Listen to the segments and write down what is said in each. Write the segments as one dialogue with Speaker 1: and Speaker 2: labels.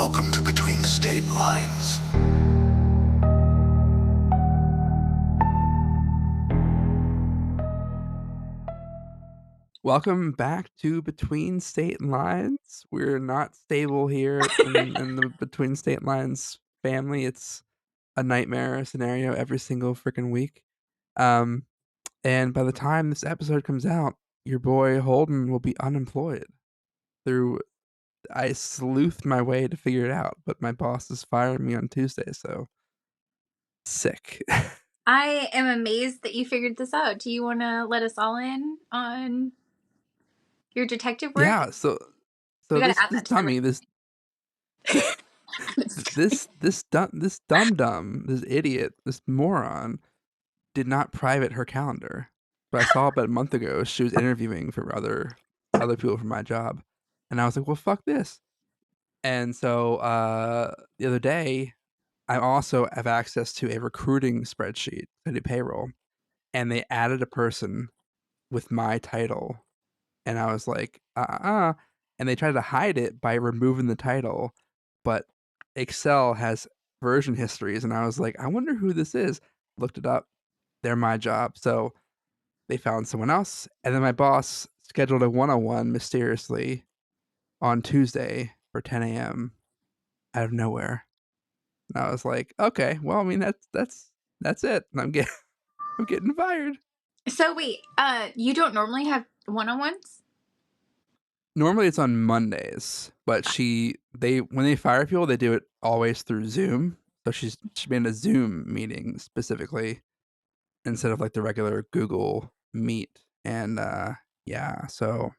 Speaker 1: Welcome to Between State Lines.
Speaker 2: Welcome back to Between State Lines. We're not stable here in the Between State Lines family. It's a nightmare scenario every single freaking week. Um, and by the time this episode comes out, your boy Holden will be unemployed. Through I sleuthed my way to figure it out, but my boss is firing me on Tuesday, so sick.
Speaker 3: I am amazed that you figured this out. Do you want to let us all in on your detective work?
Speaker 2: Yeah, so
Speaker 3: We got to
Speaker 2: this
Speaker 3: add
Speaker 2: this
Speaker 3: that to the
Speaker 2: dummy, this this dumb dumb, this idiot, this moron did not private her calendar. But I saw about a month ago she was interviewing for other people for my job. And I was like, well, fuck this. And so the other day, I also have access to a recruiting spreadsheet to do payroll. And they added a person with my title. And I was like, And they tried to hide it by removing the title. But Excel has version histories. And I was like, I wonder who this is. Looked it up. They're my job. So they found someone else. And then my boss scheduled a one-on-one mysteriously on Tuesday for 10 a.m. out of nowhere. And I was like, okay, well, I mean that's it. And I'm getting fired.
Speaker 3: So wait, you don't normally have one-on-ones?
Speaker 2: Normally it's on Mondays, but they when they fire people, they do it always through Zoom. So she made a Zoom meeting specifically instead of like the regular Google Meet. And yeah, so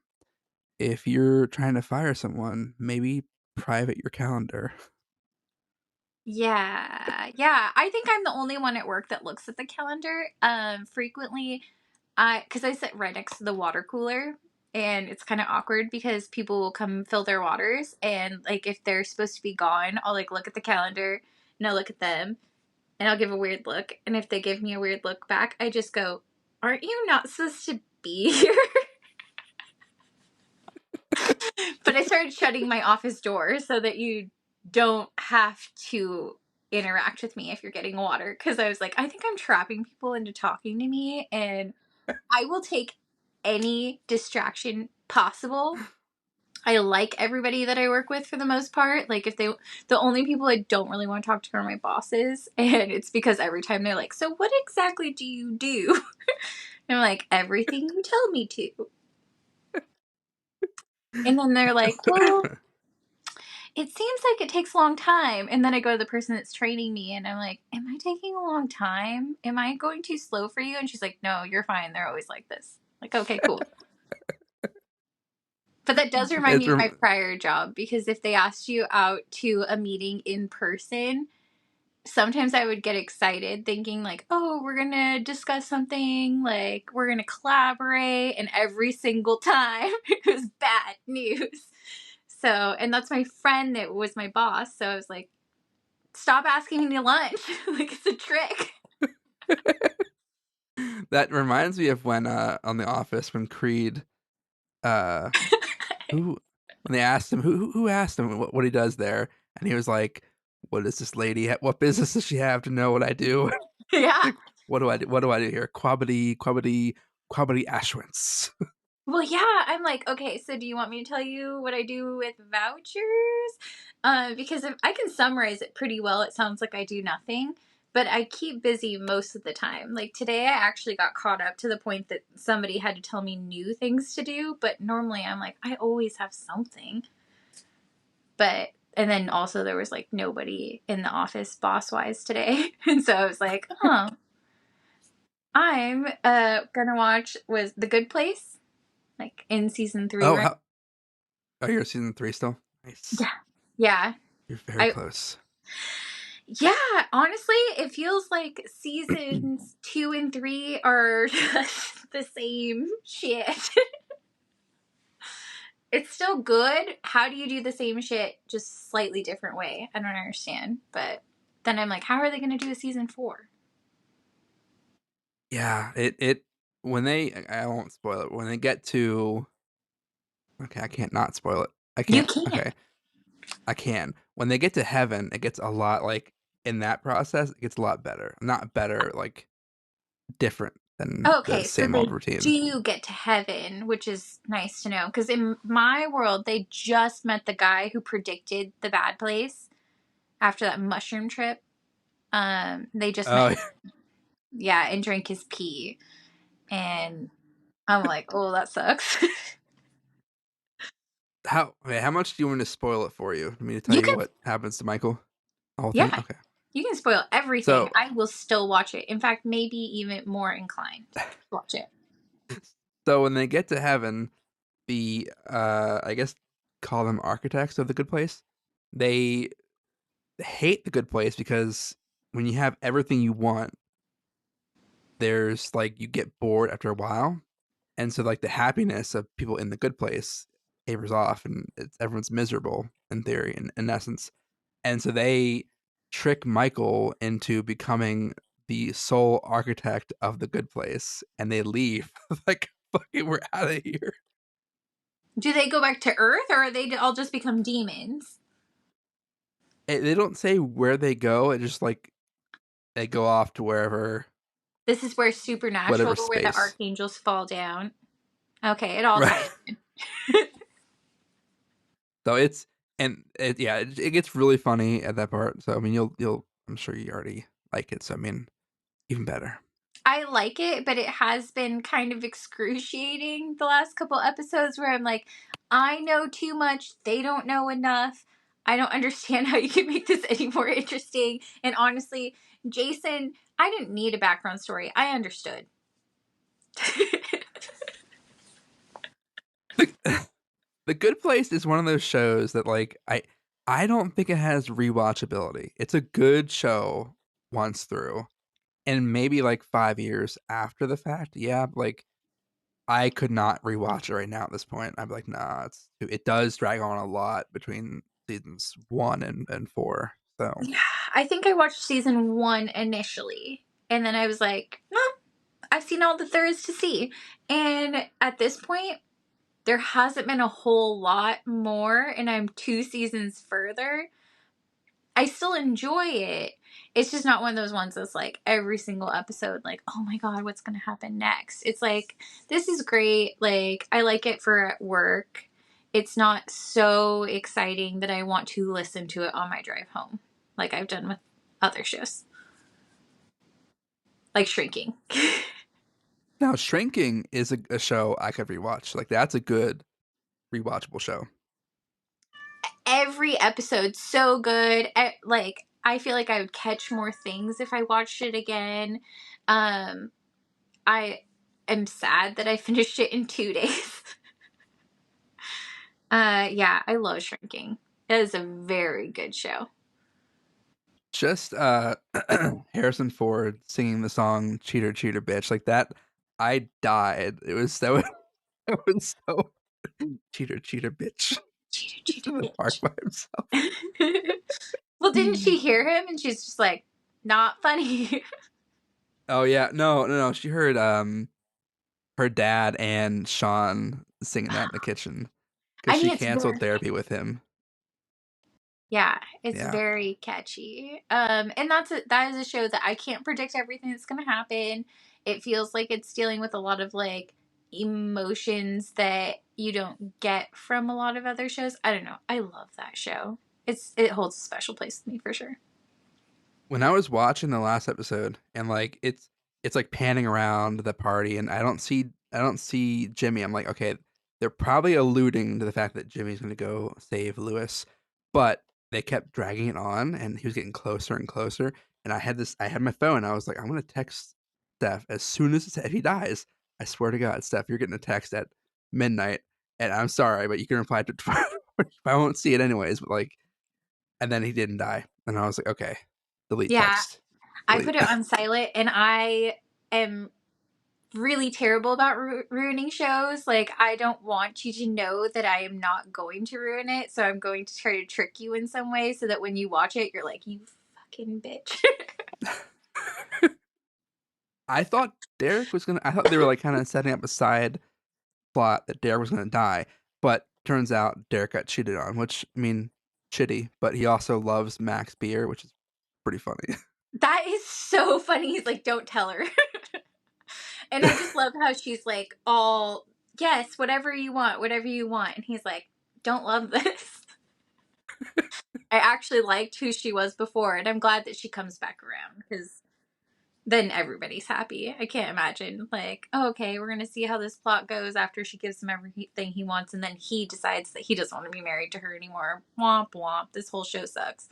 Speaker 2: if you're trying to fire someone, maybe private your calendar.
Speaker 3: Yeah. I think I'm the only one at work that looks at the calendar. Frequently, because I sit right next to the water cooler, and it's kind of awkward because people will come fill their waters, and like if they're supposed to be gone, I'll like look at the calendar and I'll look at them, and I'll give a weird look, and if they give me a weird look back, I just go, "Aren't you not supposed to be here?" But I started shutting my office door so that you don't have to interact with me if you're getting water. Because I was like, I think I'm trapping people into talking to me, and I will take any distraction possible. I like everybody that I work with for the most part. Like, the only people I don't really want to talk to are my bosses. And it's because every time they're like, so what exactly do you do? And I'm like, everything you tell me to. And then they're like, well, it seems like it takes a long time. And then I go to the person that's training me and I'm like, am I taking a long time? Am I going too slow for you? And she's like, no, you're fine. They're always like this. Like, okay, cool. But that does remind
Speaker 2: It's
Speaker 3: me of my prior job, because if they asked you out to a meeting in person, sometimes I would get excited thinking like, oh, we're going to discuss something, like we're going to collaborate. And every single time it was bad news. So, and that's my friend that was my boss. So I was like, stop asking me to lunch. Like, it's a trick.
Speaker 2: that reminds me of when on The Office when Creed uh who when they asked him who asked him what he does there, and he was like, what does this lady what business does she have to know what I do?
Speaker 3: Yeah.
Speaker 2: Like, what do I do here? Quabity ashwins.
Speaker 3: Well, yeah. I'm like, okay, so do you want me to tell you what I do with vouchers? Because if I can summarize it pretty well, it sounds like I do nothing. But I keep busy most of the time. Like today, I actually got caught up to the point that somebody had to tell me new things to do. But normally, I'm like, I always have something. But and then also there was like nobody in the office boss wise today, and so I was like, huh. I'm gonna watch was The Good Place, like in season 3
Speaker 2: Oh,
Speaker 3: right.
Speaker 2: you're season 3 still? Nice.
Speaker 3: Yeah. Yeah.
Speaker 2: You're very
Speaker 3: I
Speaker 2: close.
Speaker 3: Yeah, honestly, it feels like seasons 2 and 3 are just the same shit. It's still good. How do you do the same shit just slightly different way? I don't understand. But then I'm like, how are they going to do a season 4?
Speaker 2: Yeah, it when they I won't spoil it. When they get to okay, I can't not spoil it. I
Speaker 3: You
Speaker 2: can't.
Speaker 3: can't.
Speaker 2: Okay. I can. When they get to heaven, it gets a lot like in that process, it gets a lot better. Not better, like different than the
Speaker 3: Okay, so
Speaker 2: same old
Speaker 3: they
Speaker 2: routine.
Speaker 3: do get to heaven, which is nice to know. Because in my world, they just met the guy who predicted the bad place after that mushroom trip. They just met
Speaker 2: Oh,
Speaker 3: him, yeah, and drank his pee. And I'm like, oh, that sucks.
Speaker 2: how much do you want me to spoil it for you? I mean to tell
Speaker 3: You
Speaker 2: you
Speaker 3: can,
Speaker 2: what happens to Michael? The whole thing?
Speaker 3: yeah,
Speaker 2: Okay.
Speaker 3: you can spoil everything.
Speaker 2: So
Speaker 3: I will still watch it. In fact, maybe even more inclined to watch it.
Speaker 2: so when they get to heaven, the I guess call them architects of the good place. They hate the good place because when you have everything you want, there's like you get bored after a while. And so like the happiness of people in the good place tapers off and everyone's miserable in theory in essence. And so they trick Michael into becoming the sole architect of the good place and they leave like fucking we're out of here.
Speaker 3: Do they go back to Earth, or are they all just become demons?
Speaker 2: They don't say where they go. It just like they go off to wherever,
Speaker 3: This is where Supernatural,
Speaker 2: whatever
Speaker 3: where the
Speaker 2: space.
Speaker 3: archangels fall down. Okay, it all
Speaker 2: Right.
Speaker 3: ties in.
Speaker 2: So it's and yeah, it gets really funny at that part. So I mean, you'll I'm sure you already like it. So I mean, even better.
Speaker 3: I like it, but it has been kind of excruciating the last couple episodes where I'm like, I know too much. They don't know enough. I don't understand how you can make this any more interesting. And honestly, Jason, I didn't need a background story. I understood.
Speaker 2: The, the Good Place is one of those shows that like I don't think it has rewatchability. It's a good show once through, and maybe like 5 years after the fact. Yeah, like I could not rewatch it right now at this point. I'd be like, nah, it does drag on a lot between seasons 1 and 4. So
Speaker 3: Yeah, I think I watched season 1 initially. And then I was like, no, I've seen all that there is to see. And at this point, there hasn't been a whole lot more, and I'm 2 seasons further. I still enjoy it. It's just not one of those ones that's like every single episode, like, oh my God, what's going to happen next? It's like, this is great. Like, I like it for at work. It's not so exciting that I want to listen to it on my drive home, like I've done with other shows, like Shrinking.
Speaker 2: now Shrinking is a show I could rewatch. Like that's a good rewatchable show.
Speaker 3: Every episode so good. Like, I feel like I would catch more things if I watched it again. Um, I am sad that I finished it in 2 days. Yeah, I love Shrinking. It is a very good show.
Speaker 2: Just Harrison Ford singing the song "Cheater, Cheater, Bitch" like that. I died. It was so it was so cheater, cheater, bitch.
Speaker 3: Cheater,
Speaker 2: Just
Speaker 3: cheater,
Speaker 2: in the park
Speaker 3: bitch.
Speaker 2: by himself.
Speaker 3: Well, didn't she hear him and she's just like, not funny?
Speaker 2: Oh yeah, no. She heard her dad and Sean singing that in the kitchen because
Speaker 3: I
Speaker 2: she
Speaker 3: mean, it's
Speaker 2: canceled
Speaker 3: very,
Speaker 2: therapy with him.
Speaker 3: yeah, it's
Speaker 2: Yeah.
Speaker 3: very catchy. And that is a show that I can't predict everything that's going to happen. It feels like it's dealing with a lot of like emotions that you don't get from a lot of other shows. I don't know. I love that show. It holds a special place with me for sure.
Speaker 2: When I was watching the last episode and like it's like panning around the party and I don't see Jimmy. I'm like, okay, they're probably alluding to the fact that Jimmy's gonna go save Lewis, but they kept dragging it on and he was getting closer and closer. And I had my phone. I was like, I'm gonna text Steph as soon as if he dies. I swear to God, Steph, you're getting a text at midnight. And I'm sorry, but you can reply to I won't see it anyways. But like, and then he didn't die, and I was like, okay, delete
Speaker 3: Yeah,
Speaker 2: text.
Speaker 3: I
Speaker 2: Delete.
Speaker 3: put it on silent, and I am really terrible about ruining shows. Like, I don't want you to know that I am not going to ruin it, so I'm going to try to trick you in some way so that when you watch it, you're like, you fucking bitch.
Speaker 2: I thought they were like kind of setting up a side plot that Derek was gonna die, but turns out Derek got cheated on, which I mean, shitty, but he also loves Max beer, which is pretty funny.
Speaker 3: That is so funny. He's like, don't tell her. And I just love how she's like, all, yes, whatever you want, whatever you want. And he's like, don't love this. I actually liked who she was before, and I'm glad that she comes back around because then everybody's happy. I can't imagine, like, oh, okay, we're going to see how this plot goes after she gives him everything he wants, and then he decides that he doesn't want to be married to her anymore. Womp womp. This whole show sucks.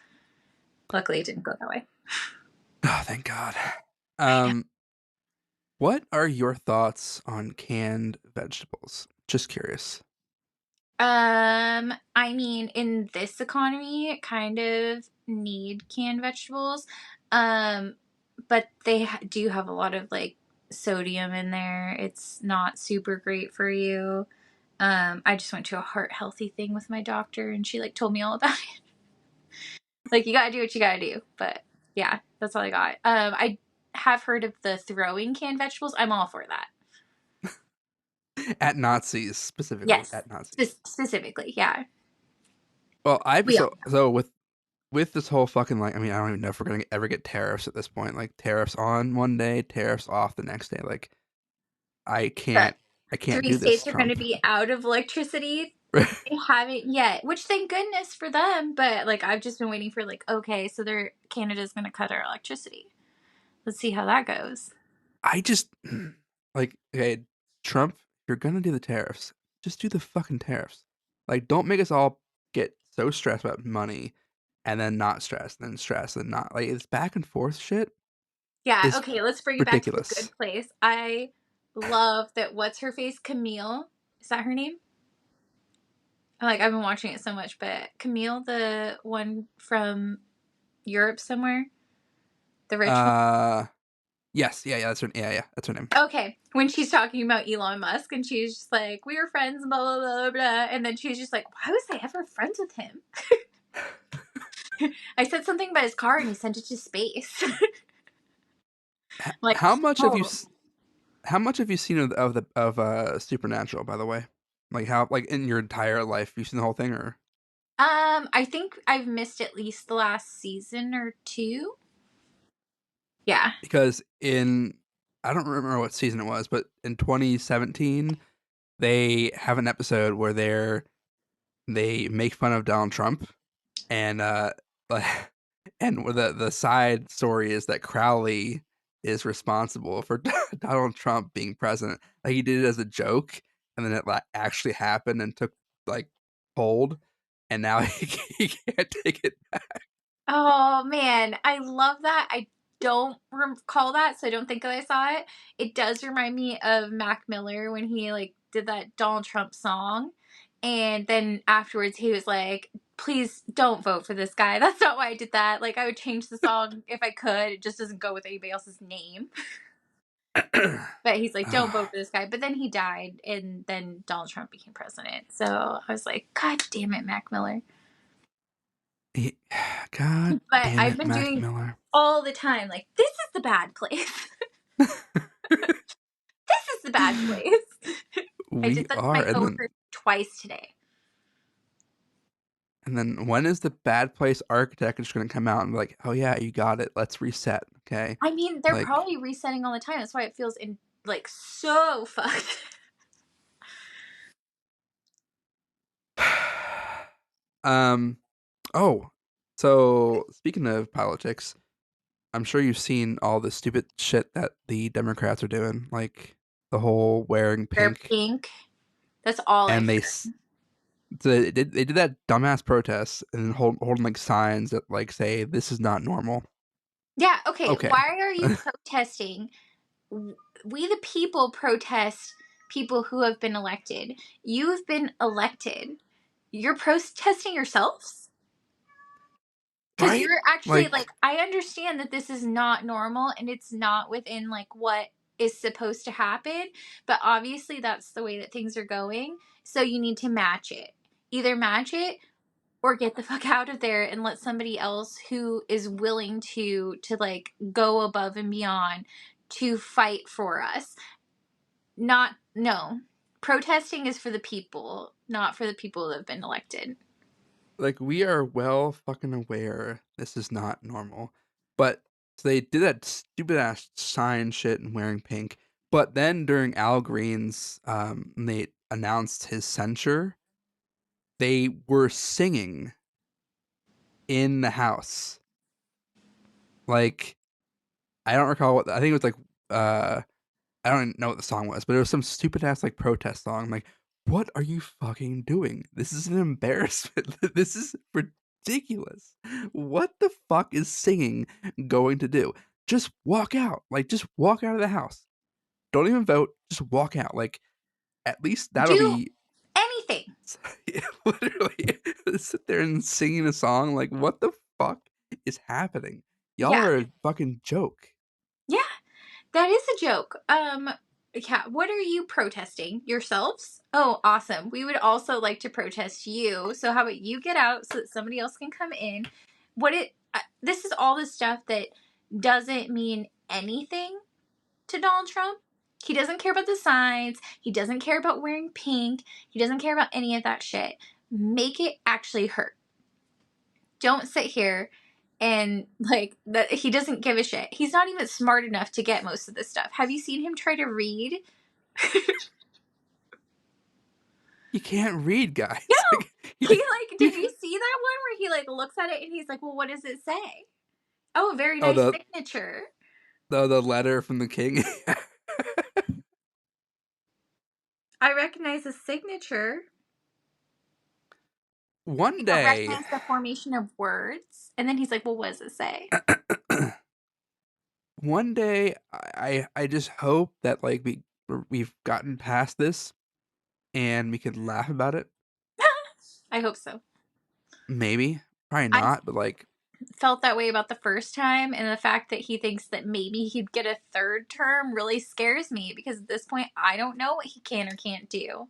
Speaker 3: Luckily, it didn't go that way.
Speaker 2: Oh, thank God.
Speaker 3: I know.
Speaker 2: What are your thoughts on canned vegetables? Just curious.
Speaker 3: I mean, in this economy, kind of need canned vegetables. Um, but they do have a lot of like sodium in there. It's not super great for you. I just went to a heart healthy thing with my doctor and she like told me all about it. Like, you gotta do what you gotta do. But yeah, that's all I got. I have heard of the throwing canned vegetables. I'm all for that.
Speaker 2: At Nazis, specifically.
Speaker 3: Yes.
Speaker 2: At Nazis.
Speaker 3: Specifically, yeah.
Speaker 2: Well, I've
Speaker 3: We all
Speaker 2: so with this whole fucking like, I mean, I don't even know if we're gonna ever get tariffs at this point. Like tariffs on one day, tariffs off the next day. Like I
Speaker 3: the
Speaker 2: can't I can't
Speaker 3: 3
Speaker 2: do this,
Speaker 3: states are going to
Speaker 2: Trump.
Speaker 3: be out of electricity. They haven't yet, which thank goodness for them. But like, I've just been waiting for like, okay, so Canada's going to cut our electricity. Let's see how that goes.
Speaker 2: I just like, okay, Trump, if you're gonna do the tariffs, just do the fucking tariffs. Like, don't make us all get so stressed about money and then not stressed, then stressed, and not like it's back and forth shit
Speaker 3: Yeah.
Speaker 2: is
Speaker 3: Okay. Let's bring it back to the good
Speaker 2: ridiculous.
Speaker 3: place. I love that. What's her face? Camille. Is that her name? Like, I've been watching it so much, but Camille, the one from Europe somewhere, the rich one.
Speaker 2: Uh, yes, yeah, that's her. Yeah, that's her name.
Speaker 3: Okay, when she's talking about Elon Musk and she's just like, we were friends, blah, blah, blah, blah. And then she's just like, why was I ever friends with him? I said something about his car and he sent it to space. Like,
Speaker 2: How much have you
Speaker 3: oh.
Speaker 2: how much have you seen of Supernatural, by the way? Like how like in your entire life, you seen the whole thing or
Speaker 3: I think I've missed at least the last season or two. Yeah.
Speaker 2: because in I don't remember what season it was, but in 2017 they have an episode where they make fun of Donald Trump and like and where the side story is that Crowley is responsible for Donald Trump being president. Like he did it as a joke, and then it like actually happened and took like hold, and now he can't take it back.
Speaker 3: Oh man, I love that. I don't recall that, so I don't think that I saw it. It does remind me of Mac Miller when he like did that Donald Trump song, and then afterwards he was like, "Please don't vote for this guy." That's not why I did that. Like, I would change the song if I could. It just doesn't go with anybody else's name. But he's like, "Don't vote for this guy." But then he died, and then Donald Trump became president. So I was like, "God damn it, Mac Miller."
Speaker 2: He- God
Speaker 3: But
Speaker 2: damn
Speaker 3: I've
Speaker 2: it,
Speaker 3: been
Speaker 2: Mac
Speaker 3: doing
Speaker 2: Miller.
Speaker 3: all the time like, this is the bad place. This is the bad place. I
Speaker 2: We
Speaker 3: did that to
Speaker 2: are,
Speaker 3: my coworker twice today.
Speaker 2: and then when is the bad place architect just gonna come out and be like, oh yeah, you got it, let's reset, okay?
Speaker 3: I mean, they're
Speaker 2: Like,
Speaker 3: probably resetting all the time. That's why it feels like so fucked.
Speaker 2: um, oh, so speaking of politics, I'm sure you've seen all the stupid shit that the Democrats are doing, like the whole wearing
Speaker 3: They're
Speaker 2: pink,
Speaker 3: pink. That's all I've
Speaker 2: and
Speaker 3: heard.
Speaker 2: they did that dumbass protest and holding like signs that like say this is not normal.
Speaker 3: Yeah, okay.
Speaker 2: Okay,
Speaker 3: Why are you protesting? We, the people, protest people who have been elected. You've been elected. You're protesting yourselves? Because
Speaker 2: right?
Speaker 3: you're actually like,
Speaker 2: Like,
Speaker 3: I understand that this is not normal and it's not within like what is supposed to happen, but obviously that's the way that things are going. So you need to match it. Either match it or get the fuck out of there and let somebody else who is willing to like go above and beyond to fight for us. Not, no. Protesting is for the people, not for the people that have been elected.
Speaker 2: Like, we are well fucking aware this is not normal. But so they did that stupid ass sign shit and wearing pink. But then during Al Green's when they announced his censure, they were singing in the house. Like, I don't recall what I think it was like I don't even know what the song was, but it was some stupid ass like protest song. Like, what are you fucking doing? This is an embarrassment. This is ridiculous. What the fuck is singing going to do? Just walk out. Like, just walk out of the house. Don't even vote. Just walk out. Like, at least that'll
Speaker 3: Do
Speaker 2: be
Speaker 3: anything.
Speaker 2: literally sit there and singing a song. Like, what the fuck is happening? Y'all
Speaker 3: Yeah.
Speaker 2: are a fucking joke.
Speaker 3: Yeah. That is a joke. Yeah, what are you protesting? Yourselves? Oh, awesome. We would also like to protest you. So how about you get out so that somebody else can come in? This is all the stuff that doesn't mean anything to Donald Trump. He doesn't care about the signs. He doesn't care about wearing pink. He doesn't care about any of that shit. Make it actually hurt. Don't sit here and like that. He doesn't give a shit. He's not even smart enough to get most of this stuff. Have you seen him try to read?
Speaker 2: You can't read, guys.
Speaker 3: No.
Speaker 2: Like,
Speaker 3: He like, did you see that one where he like looks at it and he's like, well, what does it say? Oh, a very
Speaker 2: oh,
Speaker 3: nice
Speaker 2: the
Speaker 3: signature.
Speaker 2: the letter from the king.
Speaker 3: I recognize the signature.
Speaker 2: One
Speaker 3: You don't
Speaker 2: day,
Speaker 3: recognize the formation of words. And then he's like, well, what does it say?
Speaker 2: one day, I just hope that like we've gotten past this and we could laugh about it.
Speaker 3: I hope so.
Speaker 2: Maybe, probably
Speaker 3: I
Speaker 2: not, but like,
Speaker 3: felt that way about the first time, and the fact that he thinks that maybe he'd get a third term really scares me because at this point I don't know what he can or can't do.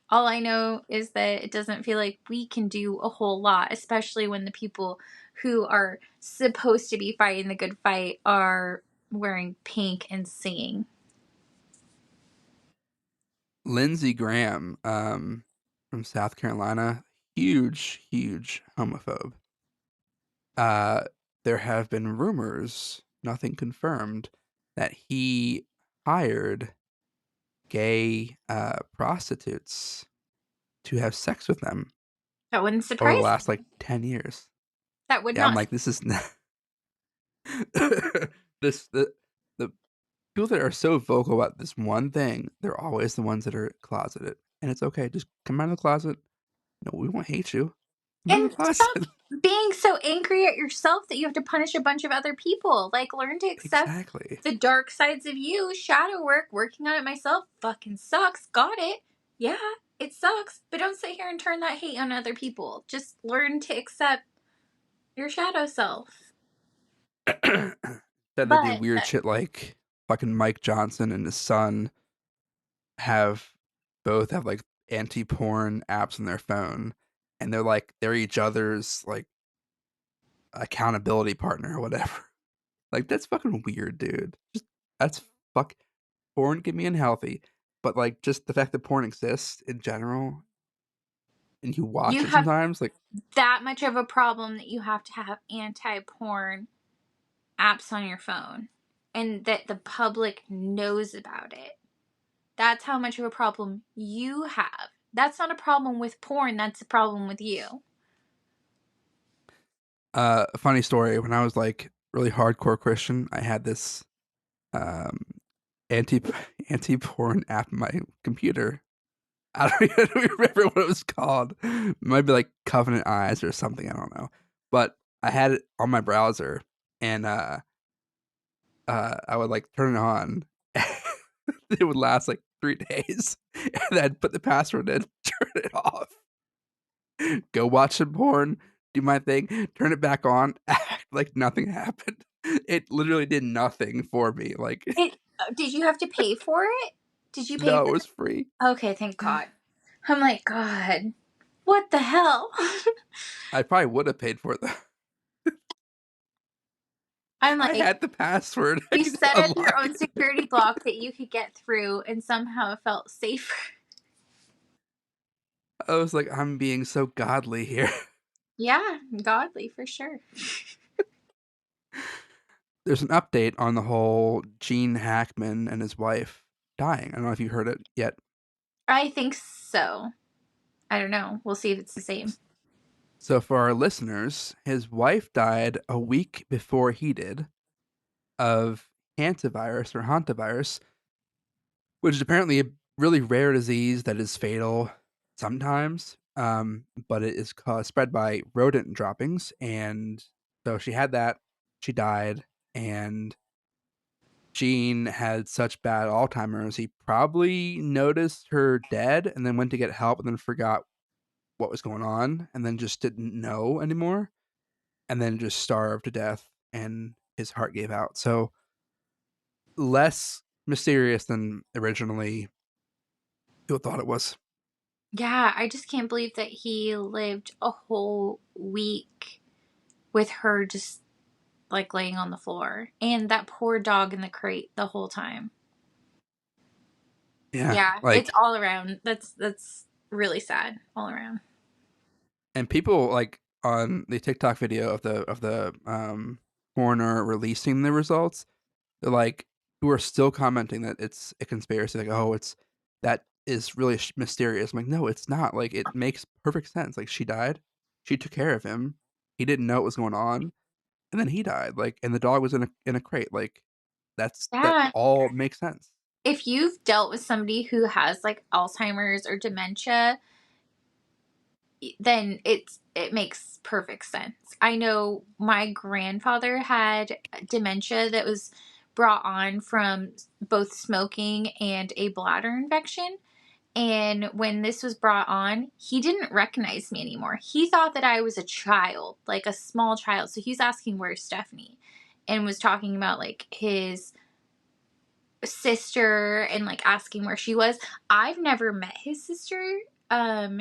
Speaker 3: All I know is that it doesn't feel like we can do a whole lot, especially when the people who are supposed to be fighting the good fight are wearing pink and singing.
Speaker 2: Lindsey Graham, from South Carolina, huge homophobe. Uh, there have been rumors, nothing confirmed, that he hired gay prostitutes to have sex with them
Speaker 3: That wouldn't
Speaker 2: over the
Speaker 3: surprise
Speaker 2: last
Speaker 3: me.
Speaker 2: like 10 years.
Speaker 3: That would
Speaker 2: Yeah, I'm
Speaker 3: not.
Speaker 2: like, this is not this the people that are so vocal about this one thing, they're always the ones that are closeted. And it's okay, just come out of the closet. No, we won't hate you. Come out of
Speaker 3: And
Speaker 2: the
Speaker 3: stop
Speaker 2: closet.
Speaker 3: being so angry at yourself that you have to punish a bunch of other people. Like, learn to accept
Speaker 2: Exactly.
Speaker 3: the dark sides of you. Shadow work, working on it myself, fucking sucks. Got it. Yeah, it sucks. But don't sit here and turn that hate on other people. Just learn to accept your shadow self.
Speaker 2: Said they do
Speaker 3: But
Speaker 2: weird shit like fucking Mike Johnson and his son have both have like anti-porn apps on their phone, and they're each other's like accountability partner or whatever. Like, that's fucking weird, dude. Just that's fuck porn can be unhealthy, but like just the fact that porn exists in general and you watch
Speaker 3: you
Speaker 2: it
Speaker 3: have
Speaker 2: sometimes, like,
Speaker 3: that much of a problem that you have to have anti porn apps on your phone and that the public knows about it. That's how much of a problem you have. That's not a problem with porn, that's a problem with you.
Speaker 2: a funny story, when I was like really hardcore Christian, I had this um anti anti porn app on my computer. I don't remember what it was called. It might be like Covenant Eyes or something. I don't know. But I had it on my browser, and I would like turn it on. It would last like 3 days, and then I'd put the password in, turn it off, go watch some porn, do my thing, turn it back on, act like nothing happened. It literally did nothing for me. Like,
Speaker 3: Did you have to pay for it? Did you pay
Speaker 2: no, it
Speaker 3: for
Speaker 2: was free.
Speaker 3: it? Okay, thank God. I'm like, God, what the hell?
Speaker 2: I probably would have paid for it though.
Speaker 3: I'm
Speaker 2: I
Speaker 3: like,
Speaker 2: had the password. I
Speaker 3: you
Speaker 2: could
Speaker 3: set up your
Speaker 2: unlock
Speaker 3: own
Speaker 2: it.
Speaker 3: security block that you could get through and somehow felt safer.
Speaker 2: I was like, I'm being so godly here.
Speaker 3: Yeah, godly for sure.
Speaker 2: There's an update on the whole Gene Hackman and his wife dying. I don't know if you heard it yet.
Speaker 3: I think so. I don't know. We'll see if it's the same.
Speaker 2: So for our listeners, his wife died a week before he did of hantavirus or hantavirus, which is apparently a really rare disease that is fatal sometimes. But it is spread by rodent droppings, and so she had that. She died, and Gene had such bad Alzheimer's, he probably noticed her dead and then went to get help and then forgot what was going on and then just didn't know anymore and then just starved to death and his heart gave out. So less mysterious than originally people thought it was.
Speaker 3: Yeah, I just can't believe that he lived a whole week with her just like laying on the floor and that poor dog in the crate the whole time.
Speaker 2: Yeah,
Speaker 3: Yeah, it's
Speaker 2: like,
Speaker 3: all around. That's really sad all around.
Speaker 2: and people like on the TikTok video of the coroner releasing the results, they're like, who are still commenting that it's a conspiracy. Like, oh, it's that is really mysterious. I'm like, no, it's not. Like, it makes perfect sense. Like, she died, she took care of him, he didn't know what was going on, and then he died. Like, and the dog was in a crate. Like, that
Speaker 3: Yeah.
Speaker 2: all makes sense.
Speaker 3: If you've dealt with somebody who has like Alzheimer's or dementia, then it makes perfect sense. I know my grandfather had dementia that was brought on from both smoking and a bladder infection. And when this was brought on, he didn't recognize me anymore. He thought that I was a child, like a small child. So he's asking, "Where's Stephanie?" And was talking about like his sister and like asking where she was. I've never met his sister.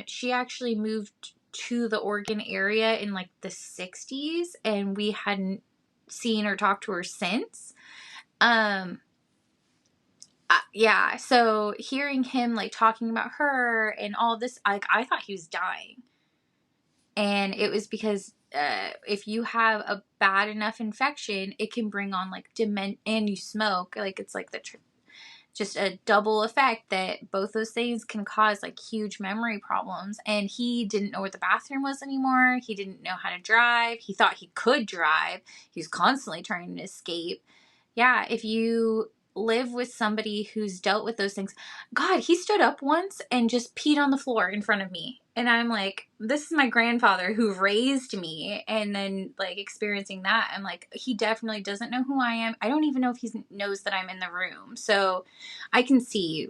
Speaker 3: She actually moved to the Oregon area in like the 60s and we hadn't seen or talked to her since. Um yeah, so hearing him like talking about her and all this, like I thought he was dying. And it was because if you have a bad enough infection, it can bring on like dement and you smoke, like it's like the just a double effect that both those things can cause like huge memory problems. And he didn't know where the bathroom was anymore. He didn't know how to drive. He thought he could drive. He was constantly trying to escape. Yeah, if you live with somebody who's dealt with those things. God, he stood up once and just peed on the floor in front of me. And I'm like, this is my grandfather who raised me. And then, like, experiencing that, I'm like, he definitely doesn't know who I am. I don't even know if he knows that I'm in the room. So I can see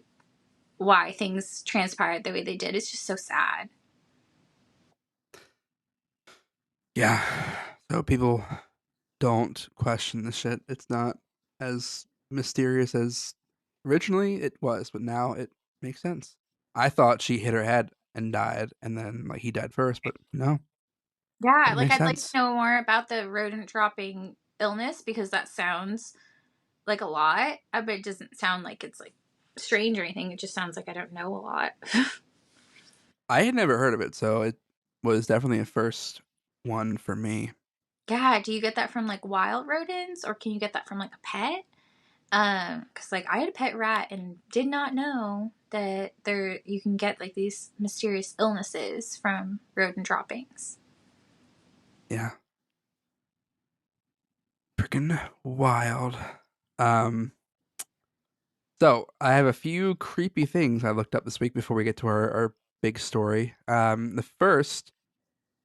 Speaker 3: why things transpired the way they did. It's just so sad.
Speaker 2: Yeah. So people don't question the shit. It's not as mysterious as originally it was, but now it makes sense. I thought she hit her head and died, and then like he died first, but no,
Speaker 3: Yeah,
Speaker 2: it
Speaker 3: like
Speaker 2: makes
Speaker 3: I'd like to
Speaker 2: sense.
Speaker 3: know more about the rodent dropping illness because that sounds like a lot, but it doesn't sound like it's like strange or anything. It just sounds like I don't know a lot.
Speaker 2: I had never heard of it, so it was definitely a first one for me.
Speaker 3: Yeah, do you get that from like wild rodents or can you get that from like a pet? Cause like I had a pet rat and did not know that there you can get like these mysterious illnesses from rodent droppings.
Speaker 2: Yeah, freaking wild. Um, so I have a few creepy things I looked up this week before we get to our big story. The first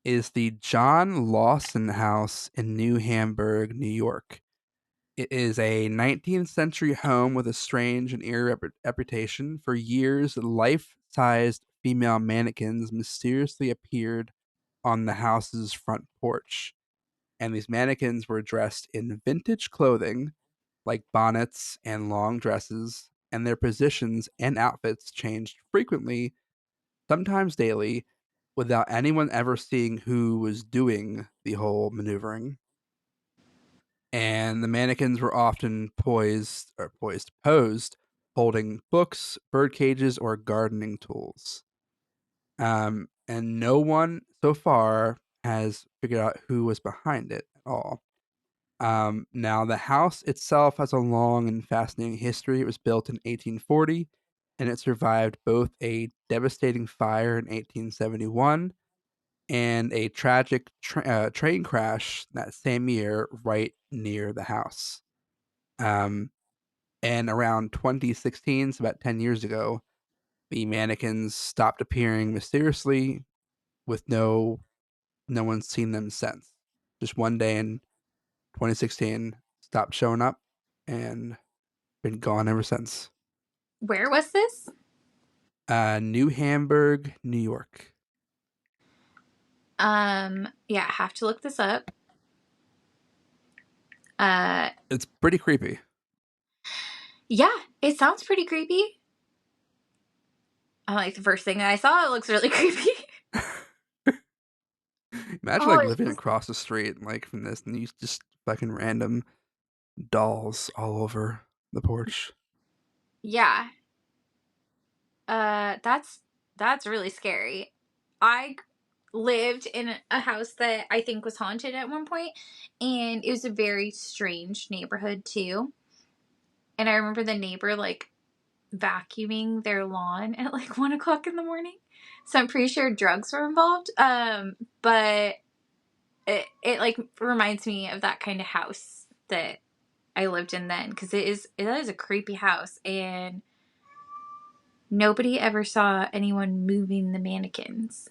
Speaker 2: is the John Lawson House in New Hamburg, New York. It is a 19th century home with a strange and eerie reputation. For years, life sized female mannequins mysteriously appeared on the house's front porch. And these mannequins were dressed in vintage clothing, like bonnets and long dresses, and their positions and outfits changed frequently, sometimes daily, without anyone ever seeing who was doing the whole maneuvering. And the mannequins were often posed, holding books, bird cages, or gardening tools. And no one so far has figured out who was behind it at all. Now, the house itself has a long and fascinating history. It was built in 1840, and it survived both a devastating fire in 1871 and a tragic train crash that same year right near the house. Um, and around 2016, so about 10 years ago, the mannequins stopped appearing mysteriously with no one's seen them since. Just one day in 2016, stopped showing up and been gone ever since.
Speaker 3: Where was this?
Speaker 2: New Hamburg, New York.
Speaker 3: Yeah, I have to look this up. Uh,
Speaker 2: It's pretty creepy.
Speaker 3: yeah, it sounds pretty creepy. I like the first thing that I saw. It looks really creepy.
Speaker 2: Imagine
Speaker 3: Oh,
Speaker 2: like
Speaker 3: it's
Speaker 2: living
Speaker 3: just,
Speaker 2: across the street like from this, and you just fucking random dolls all over the porch.
Speaker 3: yeah. That's really scary. I lived in a house that I think was haunted at one point, and it was a very strange neighborhood too. And I remember the neighbor like vacuuming their lawn at like 1 o'clock in the morning. So I'm pretty sure drugs were involved. But it like reminds me of that kind of house that I lived in then, because it is a creepy house, and nobody ever saw anyone moving the mannequins.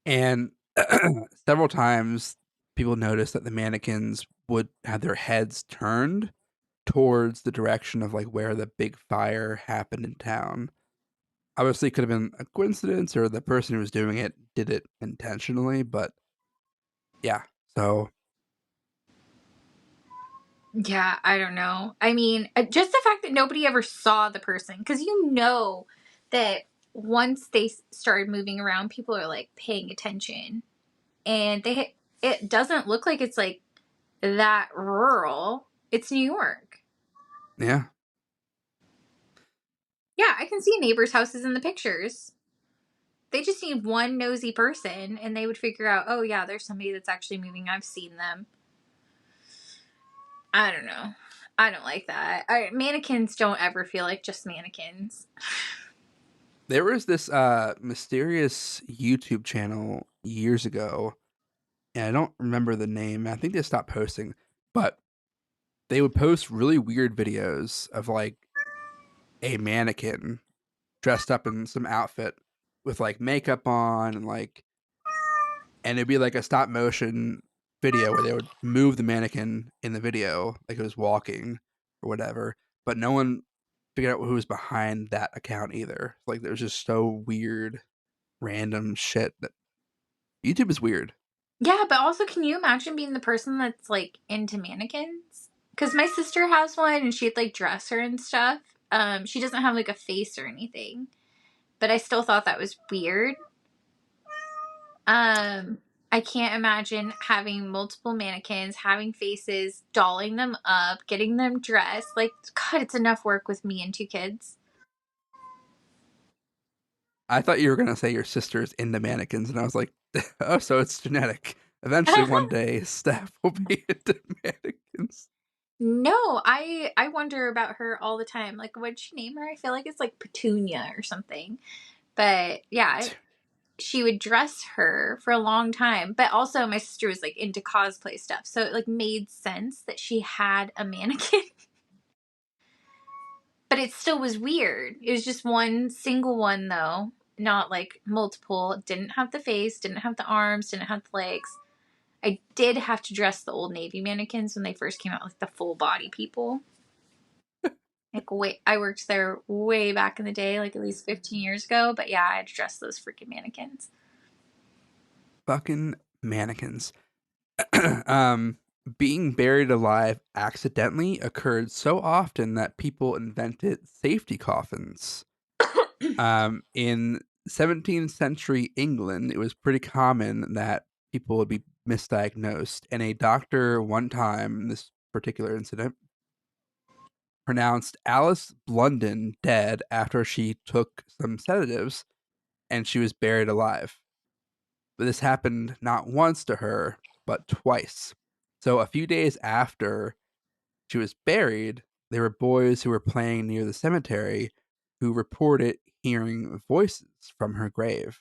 Speaker 2: And several times people noticed that the mannequins would have their heads turned towards the direction of like where the big fire happened in town. Obviously, it could have been a coincidence or the person who was doing it did it intentionally, but yeah. So
Speaker 3: Yeah, I don't know. I mean, just the fact that nobody ever saw the person, because you know that once they started moving around, people are like paying attention, and it doesn't look like it's like that rural. It's New York.
Speaker 2: yeah,
Speaker 3: Yeah, I can see neighbors' houses in the pictures. They just need one nosy person, and they would figure out, oh yeah, there's somebody that's actually moving. I've seen them. I don't know. I don't like that. Mannequins don't ever feel like just mannequins.
Speaker 2: there was this mysterious YouTube channel years ago, and I don't remember the name. I think they stopped posting, but they would post really weird videos of like a mannequin dressed up in some outfit with like makeup on and it'd be like a stop motion video where they would move the mannequin in the video like it was walking or whatever, but no one figured out who was behind that account either. Like there was just so weird, random shit that YouTube is weird.
Speaker 3: Yeah, but also, can you imagine being the person that's like into mannequins? Because my sister has one, and she'd like dress her and stuff. She doesn't have like a face or anything, but I still thought that was weird. Um, I can't imagine having multiple mannequins, having faces, dolling them up, getting them dressed. Like, God, it's enough work with me and two kids.
Speaker 2: I thought you were gonna say your sister's into mannequins, and I was like, oh, so it's genetic. Eventually, one day, Steph will be into mannequins.
Speaker 3: No, I wonder about her all the time. Like, what'd she name her? I feel like it's like Petunia or something. But yeah, she would dress her for a long time. But also, my sister was like into cosplay stuff, so it like made sense that she had a mannequin. But it still was weird. It was just one single one though, not like multiple. It didn't have the face, didn't have the arms, didn't have the legs. I did have to dress the Old Navy mannequins when they first came out, like the full body people. Like, wait, I worked there way back in the day, like at least 15 years ago. But yeah, I had to dress those freaking mannequins.
Speaker 2: Fucking mannequins. um, Being buried alive accidentally occurred so often that people invented safety coffins. In 17th century England, it was pretty common that people would be misdiagnosed, and a doctor one time, in this particular incident, pronounced Alice Blunden dead after she took some sedatives, and she was buried alive. But this happened not once to her, but twice. So a few days after she was buried, there were boys who were playing near the cemetery who reported hearing voices from her grave.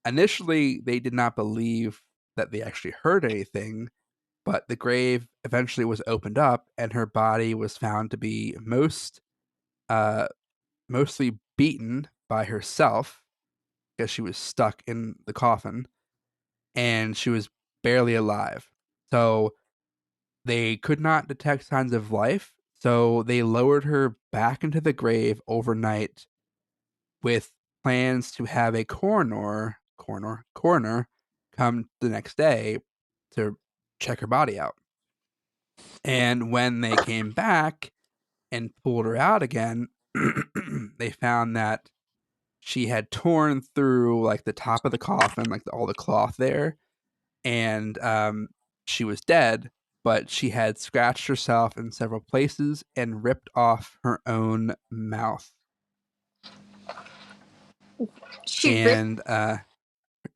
Speaker 2: Initially, they did not believe that they actually heard anything, but the grave eventually was opened up and her body was found to be uh, mostly beaten by herself because she was stuck in the coffin and she was barely alive. So they could not detect signs of life, so they lowered her back into the grave overnight with plans to have a coroner come the next day to check her body out. And when they came back and pulled her out again, they found that she had torn through like the top of the coffin, like all the cloth there, and she was dead, but she had scratched herself in several places and ripped off her own mouth.
Speaker 3: She ripped.
Speaker 2: And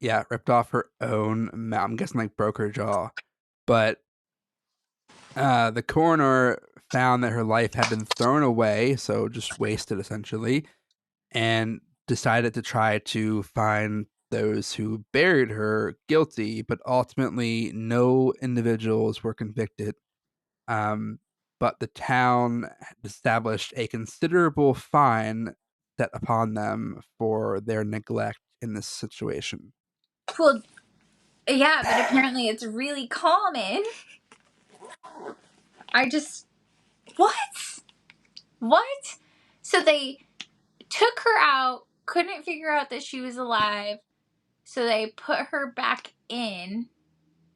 Speaker 2: yeah, ripped off her own mouth. I'm guessing like broke her jaw. But the coroner found that her life had been thrown away, so just wasted essentially, and decided to try to find those who buried her guilty, but ultimately no individuals were convicted. Um, but the town established a considerable fine set upon them for their neglect in this situation.
Speaker 3: Well, yeah, but apparently it's really common. I just. What? What? So they took her out, couldn't figure out that she was alive, so they put her back in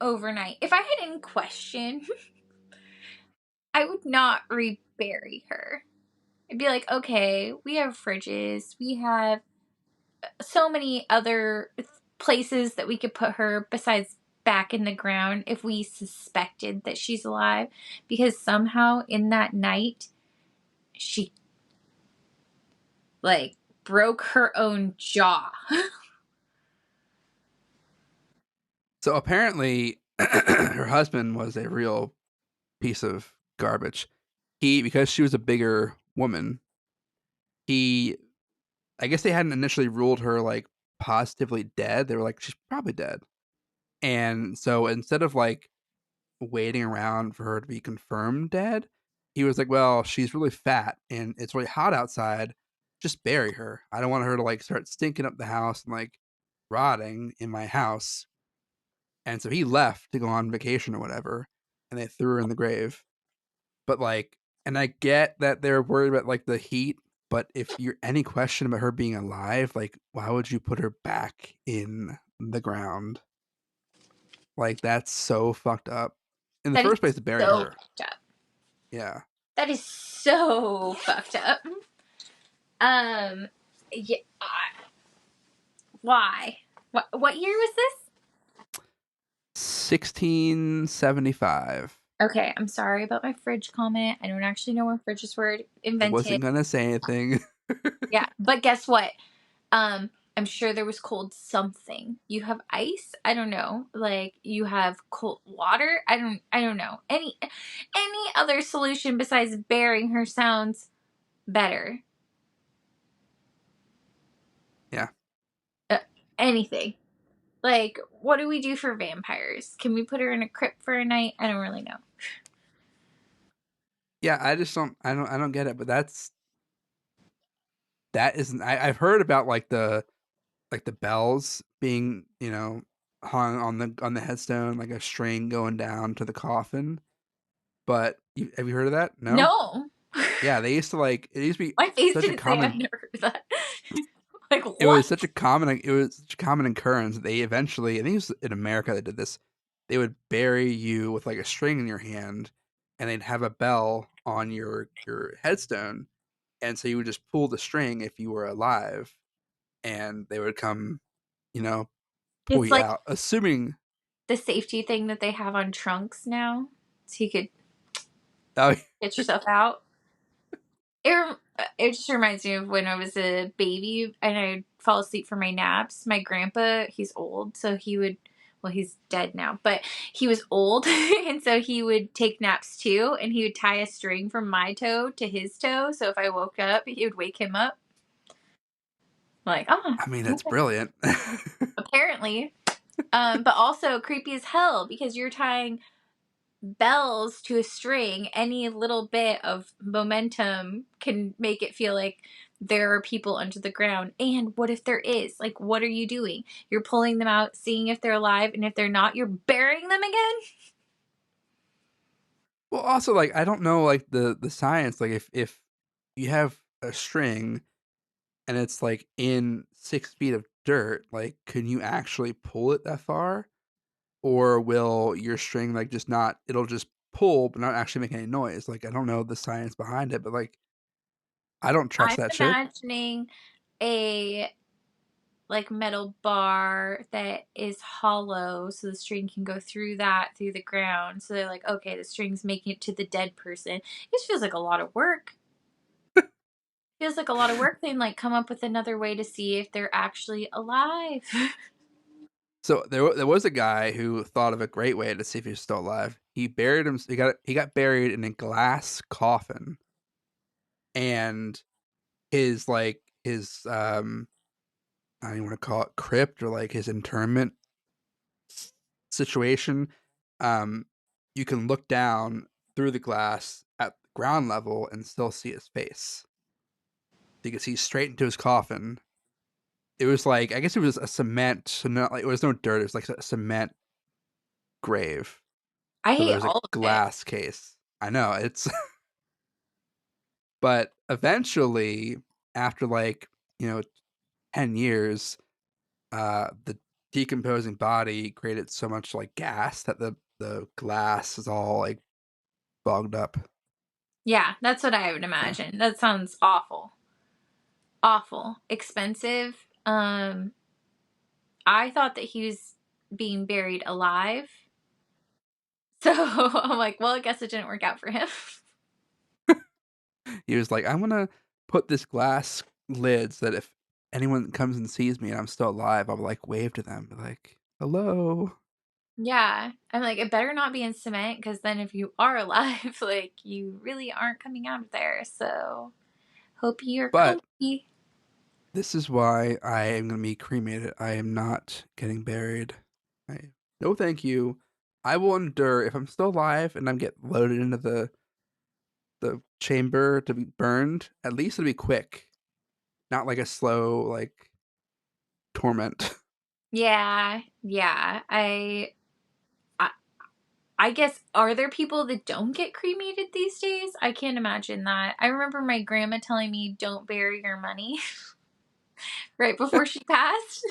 Speaker 3: overnight. If I had any question, I would not rebury her. I'd be like, okay, we have fridges, we have so many other places that we could put her besides back in the ground if we suspected that she's alive, because somehow in that night she like broke her own jaw.
Speaker 2: So apparently, her husband was a real piece of garbage. Because she was a bigger woman, he, I guess they hadn't initially ruled her like positively dead. They were like, she's probably dead. And so instead of like waiting around for her to be confirmed dead, he was like, well, she's really fat and it's really hot outside. Just bury her. I don't want her to like start stinking up the house and like rotting in my house. And so he left to go on vacation or whatever, and they threw her in the grave. But like, and I get that they're worried about like the heat, but if you're any question about her being alive, like, why would you put her back in the ground? Like, that's so fucked up. In the
Speaker 3: That is
Speaker 2: first place, to bury
Speaker 3: so
Speaker 2: her.
Speaker 3: fucked up.
Speaker 2: Yeah.
Speaker 3: That is so fucked up. Yeah. Why? What year was this?
Speaker 2: 1675.
Speaker 3: Okay, I'm sorry about my fridge comment. I don't actually know when fridges were
Speaker 2: I
Speaker 3: invented.
Speaker 2: wasn't gonna say anything.
Speaker 3: Yeah, but guess what? I'm sure there was cold something. You have ice? I don't know. Like you have cold water? I don't know. Any other solution besides burying her sounds better.
Speaker 2: Yeah.
Speaker 3: Anything. Like, what do we do for vampires? Can we put her in a crypt for a night? I don't really know.
Speaker 2: Yeah, I just don't get it, but that isn't I've heard about like the bells being, hung on the headstone, like a string going down to the coffin. But have you heard of that? No?
Speaker 3: No.
Speaker 2: Yeah, they used to like it used to be
Speaker 3: My face
Speaker 2: such a
Speaker 3: didn't say I've
Speaker 2: common
Speaker 3: never heard of that. Like,
Speaker 2: it
Speaker 3: what?
Speaker 2: was such a common occurrence that they eventually, I think it was in America they did this. They would bury you with like a string in your hand and they'd have a bell on your headstone, and so you would just pull the string if you were alive and they would come, you know, pull
Speaker 3: It's
Speaker 2: you
Speaker 3: like
Speaker 2: out, assuming.
Speaker 3: the safety thing that they have on trunks now. So you could
Speaker 2: Oh,
Speaker 3: get yourself out. It just reminds me of when I was a baby and I'd fall asleep for my naps. My grandpa, he's old, so he would, well, he's dead now, but he was old, and so he would take naps too, and he would tie a string from my toe to his toe, so if I woke up, he would wake him up. Like, oh,
Speaker 2: I mean, that's
Speaker 3: okay.
Speaker 2: brilliant.
Speaker 3: Apparently. But also creepy as hell because you're tying bells to a string. Any little bit of momentum can make it feel like there are people under the ground. And what if there is? Like, what are you doing? You're pulling them out, seeing if they're alive, and if they're not, you're burying them again?
Speaker 2: Well, also, like, I don't know, like, the science, like, if you have a string and it's, like, in 6 feet of dirt, like, can you actually pull it that far? Or will your string, like, just not it'll just pull, but not actually make any noise? Like, I don't know the science behind it, but, like, I don't trust
Speaker 3: I'm
Speaker 2: that shit.
Speaker 3: imagining a like metal bar that is hollow so the string can go through that through the ground, so they're like, okay, the string's making it to the dead person. It just feels like a lot of work. Feels like a lot of work. Then like come up with another way to see if they're actually alive.
Speaker 2: So, there was a guy who thought of a great way to see if he's still alive. He got buried in a glass coffin, and his I don't even wanna call it crypt or, like, his interment s situation, um, you can look down through the glass at ground level and still see his face. You can see straight into his coffin. It was like I guess it was a cement, so not like it was no dirt, it was like a cement grave,
Speaker 3: I
Speaker 2: but
Speaker 3: hate
Speaker 2: there's a
Speaker 3: all of it.
Speaker 2: glass case. I know, it's but eventually, after, like, 10 years, the decomposing body created so much, like, gas that the glass is all, like, bogged up.
Speaker 3: Yeah, that's what I would
Speaker 2: Yeah.
Speaker 3: imagine. That sounds awful. Awful. Expensive. I thought that he was being buried alive. So I'm like, well, I guess it didn't work out for him.
Speaker 2: He was like, "I'm gonna put this glass lid so that if anyone comes and sees me and I'm still alive, I'll, like, wave to them, be like, 'Hello.'"
Speaker 3: Yeah. I'm like, it better not be in cement because then if you are alive, like, you really aren't coming out of there. So hope you're
Speaker 2: But
Speaker 3: comfy.
Speaker 2: this is why I am gonna be cremated. I am not getting buried. I No, thank you. I will endure if I'm still alive and I'm get loaded into the chamber to be burned, at least it'll be quick, not like a slow, like, torment.
Speaker 3: Yeah. Yeah. I I guess, are there people that don't get cremated these days? I can't imagine that. I remember my grandma telling me, don't bury your money right before she passed.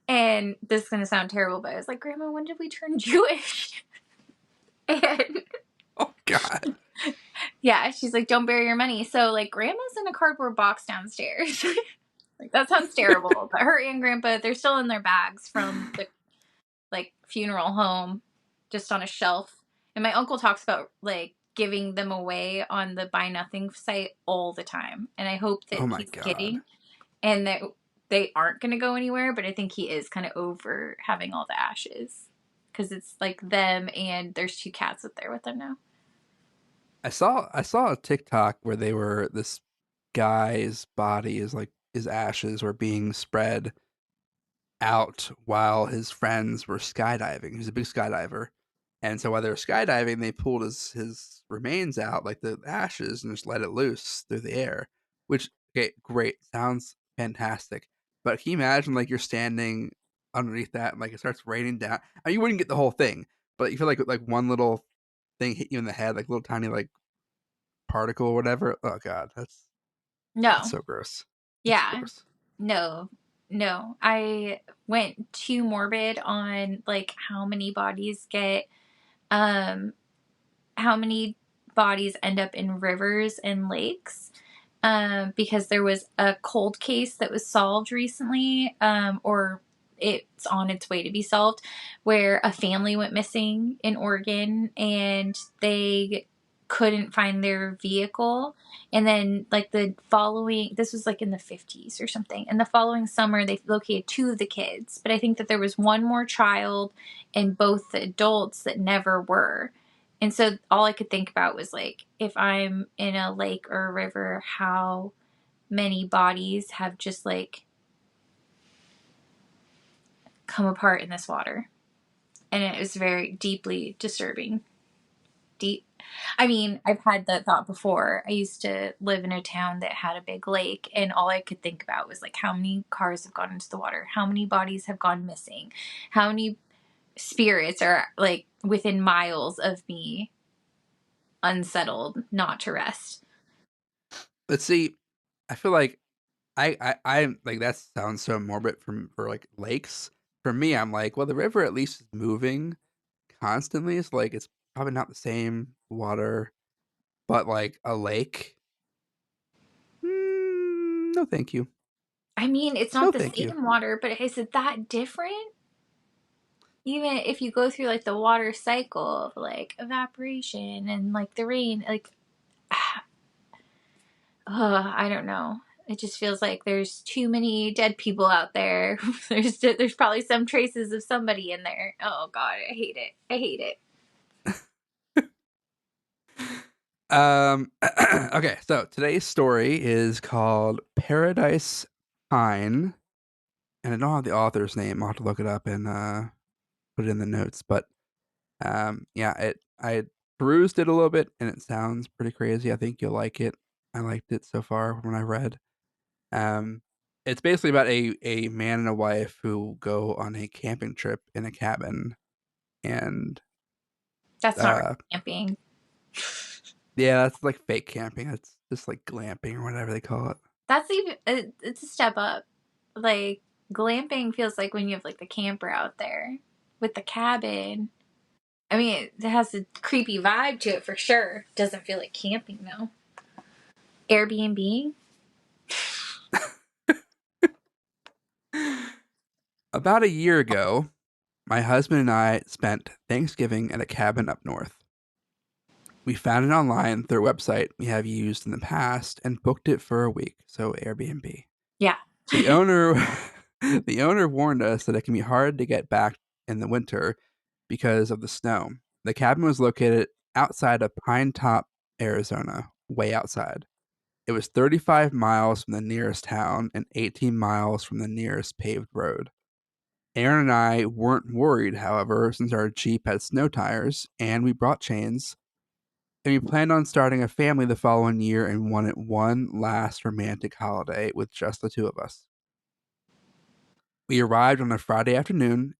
Speaker 3: And this is going to sound terrible, but I was like, Grandma, when did we turn Jewish? And
Speaker 2: Oh god.
Speaker 3: yeah, she's like, don't bury your money. So, like, Grandma's in a cardboard box downstairs. Like, that sounds terrible. But her and Grandpa, they're still in their bags from the like funeral home, just on a shelf. And my uncle talks about like giving them away on the buy nothing site all the time. And I hope that
Speaker 2: Oh my
Speaker 3: he's
Speaker 2: god.
Speaker 3: kidding and that they aren't going to go anywhere. But I think he is kind of over having all the ashes because it's like them and there's two cats up there with them now.
Speaker 2: I saw a TikTok where this guy's body is like his ashes were being spread out while his friends were skydiving. He's a big skydiver. And so while they were skydiving, they pulled his remains out, like the ashes, and just let it loose through the air. Which, okay, great. Sounds fantastic. But can you imagine like you're standing underneath that and like it starts raining down? I mean, you wouldn't get the whole thing, but you feel like one little thing hit you in the head, like little tiny like particle or whatever. Oh god, that's
Speaker 3: No.
Speaker 2: so gross. That's so
Speaker 3: Yeah.
Speaker 2: gross.
Speaker 3: No. No. I went too morbid on like um how many bodies end up in rivers and lakes, because there was a cold case that was solved recently, or it's on its way to be solved, where a family went missing in Oregon and they couldn't find their vehicle. And then like the following, this was like in the 50s or something, and the following summer they located 2 of the kids, but I think that there was one more child and both the adults that never were. And so all I could think about was like, if I'm in a lake or a river, how many bodies have just like come apart in this water. And it was very deeply disturbing. I mean, I've had that thought before. I used to live in a town that had a big lake, and all I could think about was like, how many cars have gone into the water? How many bodies have gone missing? How many spirits are like within miles of me, unsettled, not to rest?
Speaker 2: But see, I feel like I'm like that sounds so morbid for like lakes. For me, I'm like, well, the river at least is moving constantly. It's like it's probably not the same water, but like a lake. No, thank you.
Speaker 3: I mean, it's
Speaker 2: No,
Speaker 3: not the
Speaker 2: thank you.
Speaker 3: same water, but is it that different? Even if you go through like the water cycle of like evaporation and like the rain, like I don't know. It just feels like there's too many dead people out there. There's probably some traces of somebody in there. Oh God, I hate it. I hate it.
Speaker 2: Okay, so today's story is called Paradise Pine, and I don't have the author's name. I'll have to look it up and put it in the notes. But yeah, I perused it a little bit, and it sounds pretty crazy. I think you'll like it. I liked it so far when I read. Um, it's basically about a man and a wife who go on a camping trip in a cabin, and
Speaker 3: That's not really
Speaker 2: uh,
Speaker 3: camping.
Speaker 2: yeah, that's like fake camping. It's just like glamping or whatever they call it.
Speaker 3: That's even it's a step up. Like glamping feels like when you have like the camper out there with the cabin. I mean, it has a creepy vibe to it for sure. Doesn't feel like camping though. Airbnb?
Speaker 2: About a year ago, my husband and I spent Thanksgiving at a cabin up north. We found it online through a website we have used in the past and booked it for a week, so Airbnb.
Speaker 3: Yeah.
Speaker 2: The owner the owner warned us that it can be hard to get back in the winter because of the snow. The cabin was located outside of Pine Top, Arizona, way outside. It was 35 miles from the nearest town and 18 miles from the nearest paved road. Aaron and I weren't worried, however, since our Jeep had snow tires and we brought chains, and we planned on starting a family the following year and wanted one last romantic holiday with just the 2 of us. We arrived on a Friday afternoon.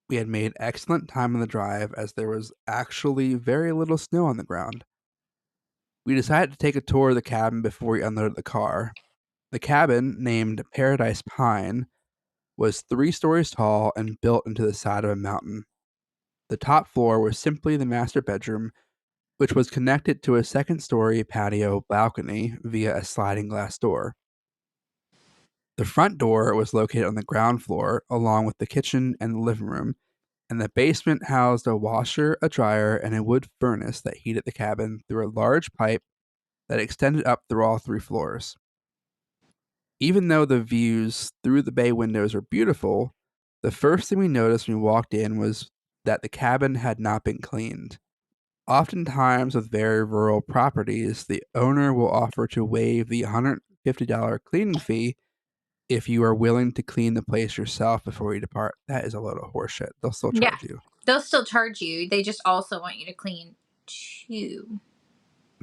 Speaker 2: We had made excellent time on the drive as there was actually very little snow on the ground. We decided to take a tour of the cabin before we unloaded the car. The cabin, named Paradise Pine, was 3 stories tall and built into the side of a mountain. The top floor was simply the master bedroom, which was connected to a second-story patio balcony via a sliding glass door. The front door was located on the ground floor, along with the kitchen and the living room, and the basement housed a washer, a dryer, and a wood furnace that heated the cabin through a large pipe that extended up through all 3 floors. Even though the views through the bay windows were beautiful, the first thing we noticed when we walked in was that the cabin had not been cleaned. Oftentimes, with very rural properties, the owner will offer to waive the $150 cleaning fee if you are willing to clean the place yourself before you depart. That is a load of horseshit. They'll still
Speaker 3: Yeah.
Speaker 2: charge you.
Speaker 3: They'll still charge you. They just also want you to clean too.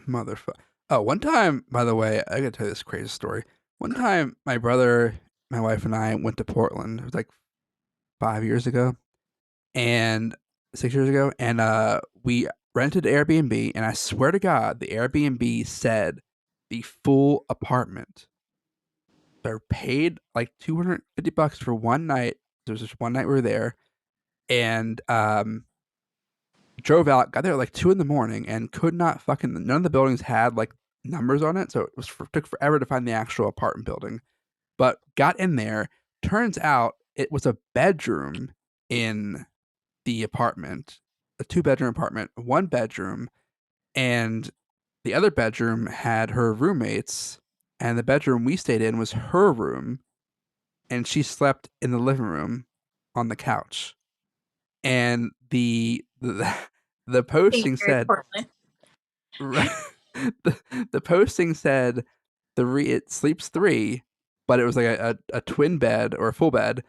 Speaker 2: Motherfucker. Oh, one time, by the way, I gotta tell you this crazy story. One time, my brother, my wife, and I went to Portland. It was like 5 years ago, and 6 years ago, and we rented Airbnb. And I swear to God, the Airbnb said the full apartment. They're paid like $250 for one night. There was just one night we were there, and drove out, got there at like 2 in the morning, and could not fucking. None of the buildings had like numbers on it, so it was took forever to find the actual apartment building. But got in there. Turns out it was a bedroom in the apartment, a 2-bedroom apartment, 1 bedroom, and The other bedroom had her roommates, and the bedroom we stayed in was her room, and she slept in the living room on the couch. And the
Speaker 3: Being
Speaker 2: posting
Speaker 3: very
Speaker 2: said
Speaker 3: Portland.
Speaker 2: the posting said it sleeps three, but it was like a twin bed or a full bed,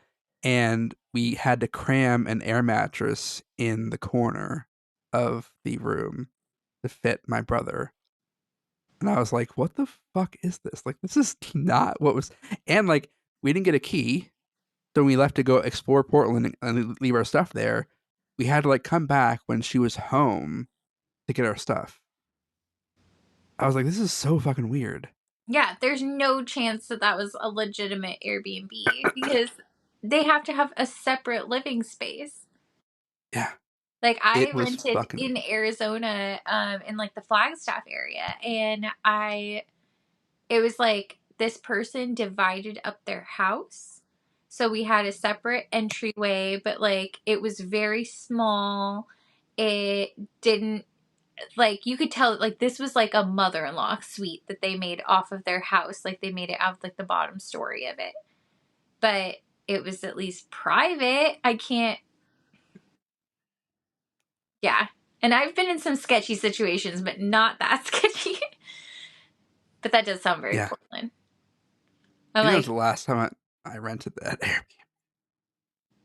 Speaker 2: and we had to cram an air mattress in the corner of the room to fit my brother. And I was like, what the fuck is this? Like, this is not what was. And like, we didn't get a key. So when we left to go explore Portland and leave our stuff there, we had to like come back when she was home to get our stuff. I was like, this is so fucking weird.
Speaker 3: Yeah, there's no chance that that was a legitimate Airbnb because they have to have a separate living space.
Speaker 2: Yeah,
Speaker 3: Like I
Speaker 2: it was
Speaker 3: rented
Speaker 2: fucking
Speaker 3: in
Speaker 2: weird.
Speaker 3: Arizona, in like the Flagstaff area, and it was like this person divided up their house. So we had a separate entryway, but like it was very small. It didn't like you could tell like this was like a mother-in-law suite that they made off of their house. Like they made it out of like the bottom story of it. But it was at least private. I can't yeah. And I've been in some sketchy situations, but not that sketchy. But that does sound very
Speaker 2: Yeah,
Speaker 3: Portland. I'm
Speaker 2: you know, it was
Speaker 3: like,
Speaker 2: the last time I rented that Airbnb.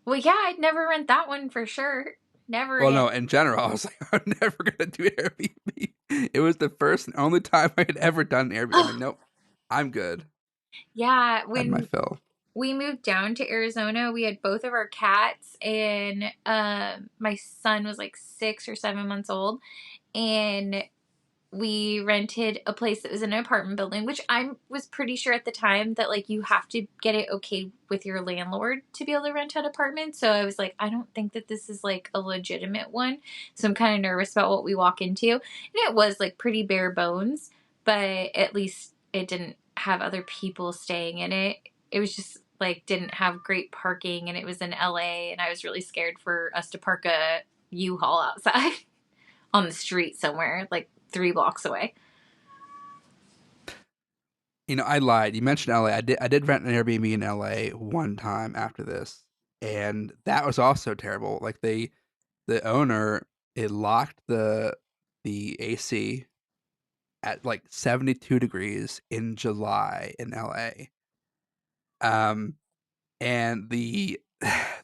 Speaker 3: well, yeah, I'd never rent that one for sure. Never
Speaker 2: Well,
Speaker 3: again.
Speaker 2: no, in general, I was like, I'm never gonna do Airbnb. It was the first and only time I had ever done Airbnb. I'm like, nope, I'm good.
Speaker 3: Yeah,
Speaker 2: Had my
Speaker 3: when
Speaker 2: fill.
Speaker 3: we moved down to Arizona, we had both of our cats, and my son was like 6 or 7 months old, and we rented a place that was in an apartment building, which I was pretty sure at the time that like you have to get it okay with your landlord to be able to rent out apartments. So I was like, I don't think that this is like a legitimate one. So I'm kind of nervous about what we walk into. And it was like pretty bare bones, but at least it didn't have other people staying in it. It was just like didn't have great parking, and it was in LA, and I was really scared for us to park a U-Haul outside on the street somewhere like 3 blocks away.
Speaker 2: You know, I lied. You mentioned LA. I did rent an Airbnb in LA one time after this, and that was also terrible. Like the owner, it locked the AC at like 72 degrees in July in LA. Um, and the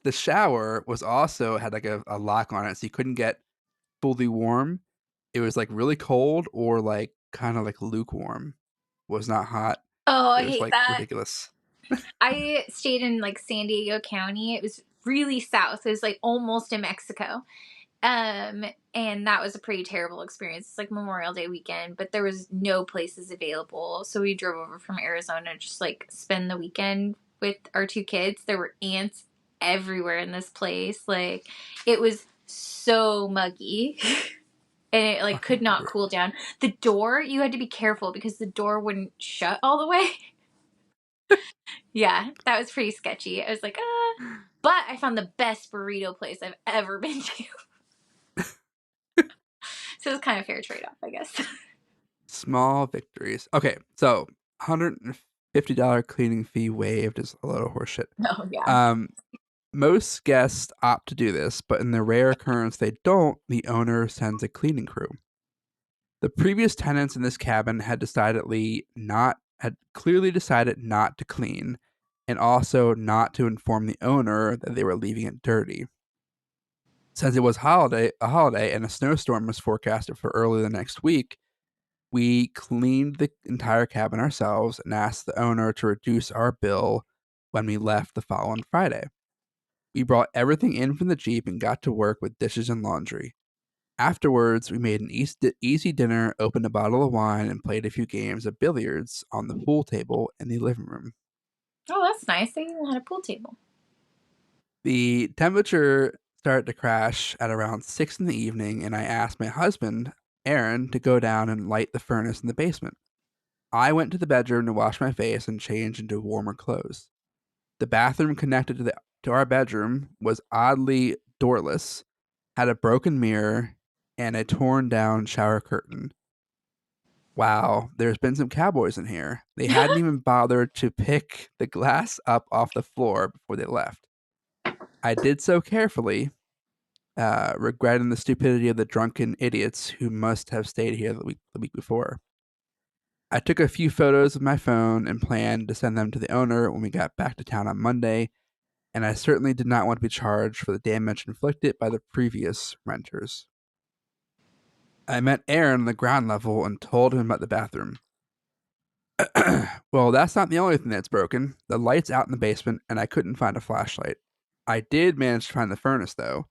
Speaker 2: the shower was also had like a lock on it, so you couldn't get fully warm. It was like really cold or like kind of like lukewarm. Was not hot.
Speaker 3: Oh, I
Speaker 2: It was
Speaker 3: hate
Speaker 2: like
Speaker 3: that.
Speaker 2: ridiculous.
Speaker 3: I stayed in like San Diego County. It was really south. It was like almost in Mexico. And that was a pretty terrible experience. It's like Memorial Day weekend, but there was no places available. So we drove over from Arizona to just like spend the weekend with our 2 kids. There were ants everywhere in this place. Like it was so muggy. And it like
Speaker 2: Fucking
Speaker 3: could not
Speaker 2: gross.
Speaker 3: cool down. The door, you had to be careful because the door wouldn't shut all the way. Yeah, that was pretty sketchy. I was like, but I found the best burrito place I've ever been to. So it was kind of a fair trade off, I guess.
Speaker 2: Small victories. Okay, so $150 cleaning fee waived is a load of horseshit.
Speaker 3: Oh, yeah.
Speaker 2: Um, most guests opt to do this, but in the rare occurrence they don't, the owner sends a cleaning crew. The previous tenants in this cabin had clearly decided not to clean, and also not to inform the owner that they were leaving it dirty. Since it was a holiday, and a snowstorm was forecasted for early the next week, we cleaned the entire cabin ourselves and asked the owner to reduce our bill when we left the following Friday. We brought everything in from the Jeep and got to work with dishes and laundry. Afterwards, we made an easy dinner, opened a bottle of wine, and played a few games of billiards on the pool table in the living room.
Speaker 3: Oh, that's nice. They even had a pool table.
Speaker 2: The temperature started to crash at around 6 in the evening, and I asked my husband, Aaron, to go down and light the furnace in the basement. I went to the bedroom to wash my face and change into warmer clothes. The bathroom connected to our bedroom was oddly doorless, had a broken mirror, and a torn down shower curtain. Wow, there's been some cowboys in here. They hadn't even bothered to pick the glass up off the floor before they left. I did so carefully, regretting the stupidity of the drunken idiots who must have stayed here the week before. I took a few photos with my phone and planned to send them to the owner when we got back to town on Monday, and I certainly did not want to be charged for the damage inflicted by the previous renters. I met Aaron on the ground level and told him about the bathroom. Well, that's not the only thing that's broken. The light's out in the basement, and I couldn't find a flashlight. I did manage to find the furnace, though.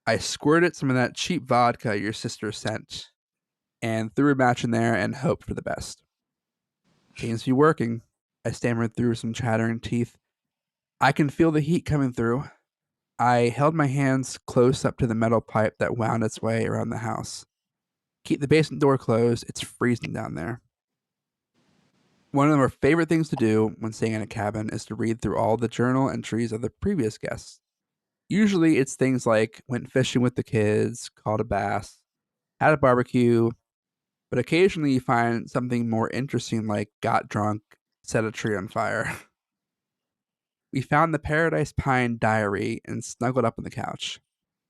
Speaker 2: I squirted some of that cheap vodka your sister sent and threw a match in there and hoped for the best. Seems to be working. I stammered through some chattering teeth. I can feel the heat coming through. I held my hands close up to the metal pipe that wound its way around the house. Keep the basement door closed. It's freezing down there. One of our favorite things to do when staying in a cabin is to read through all the journal entries of the previous guests. Usually it's things like went fishing with the kids, caught a bass, had a barbecue, but occasionally you find something more interesting like got drunk, set a tree on fire. We found the Paradise Pine diary and snuggled up on the couch.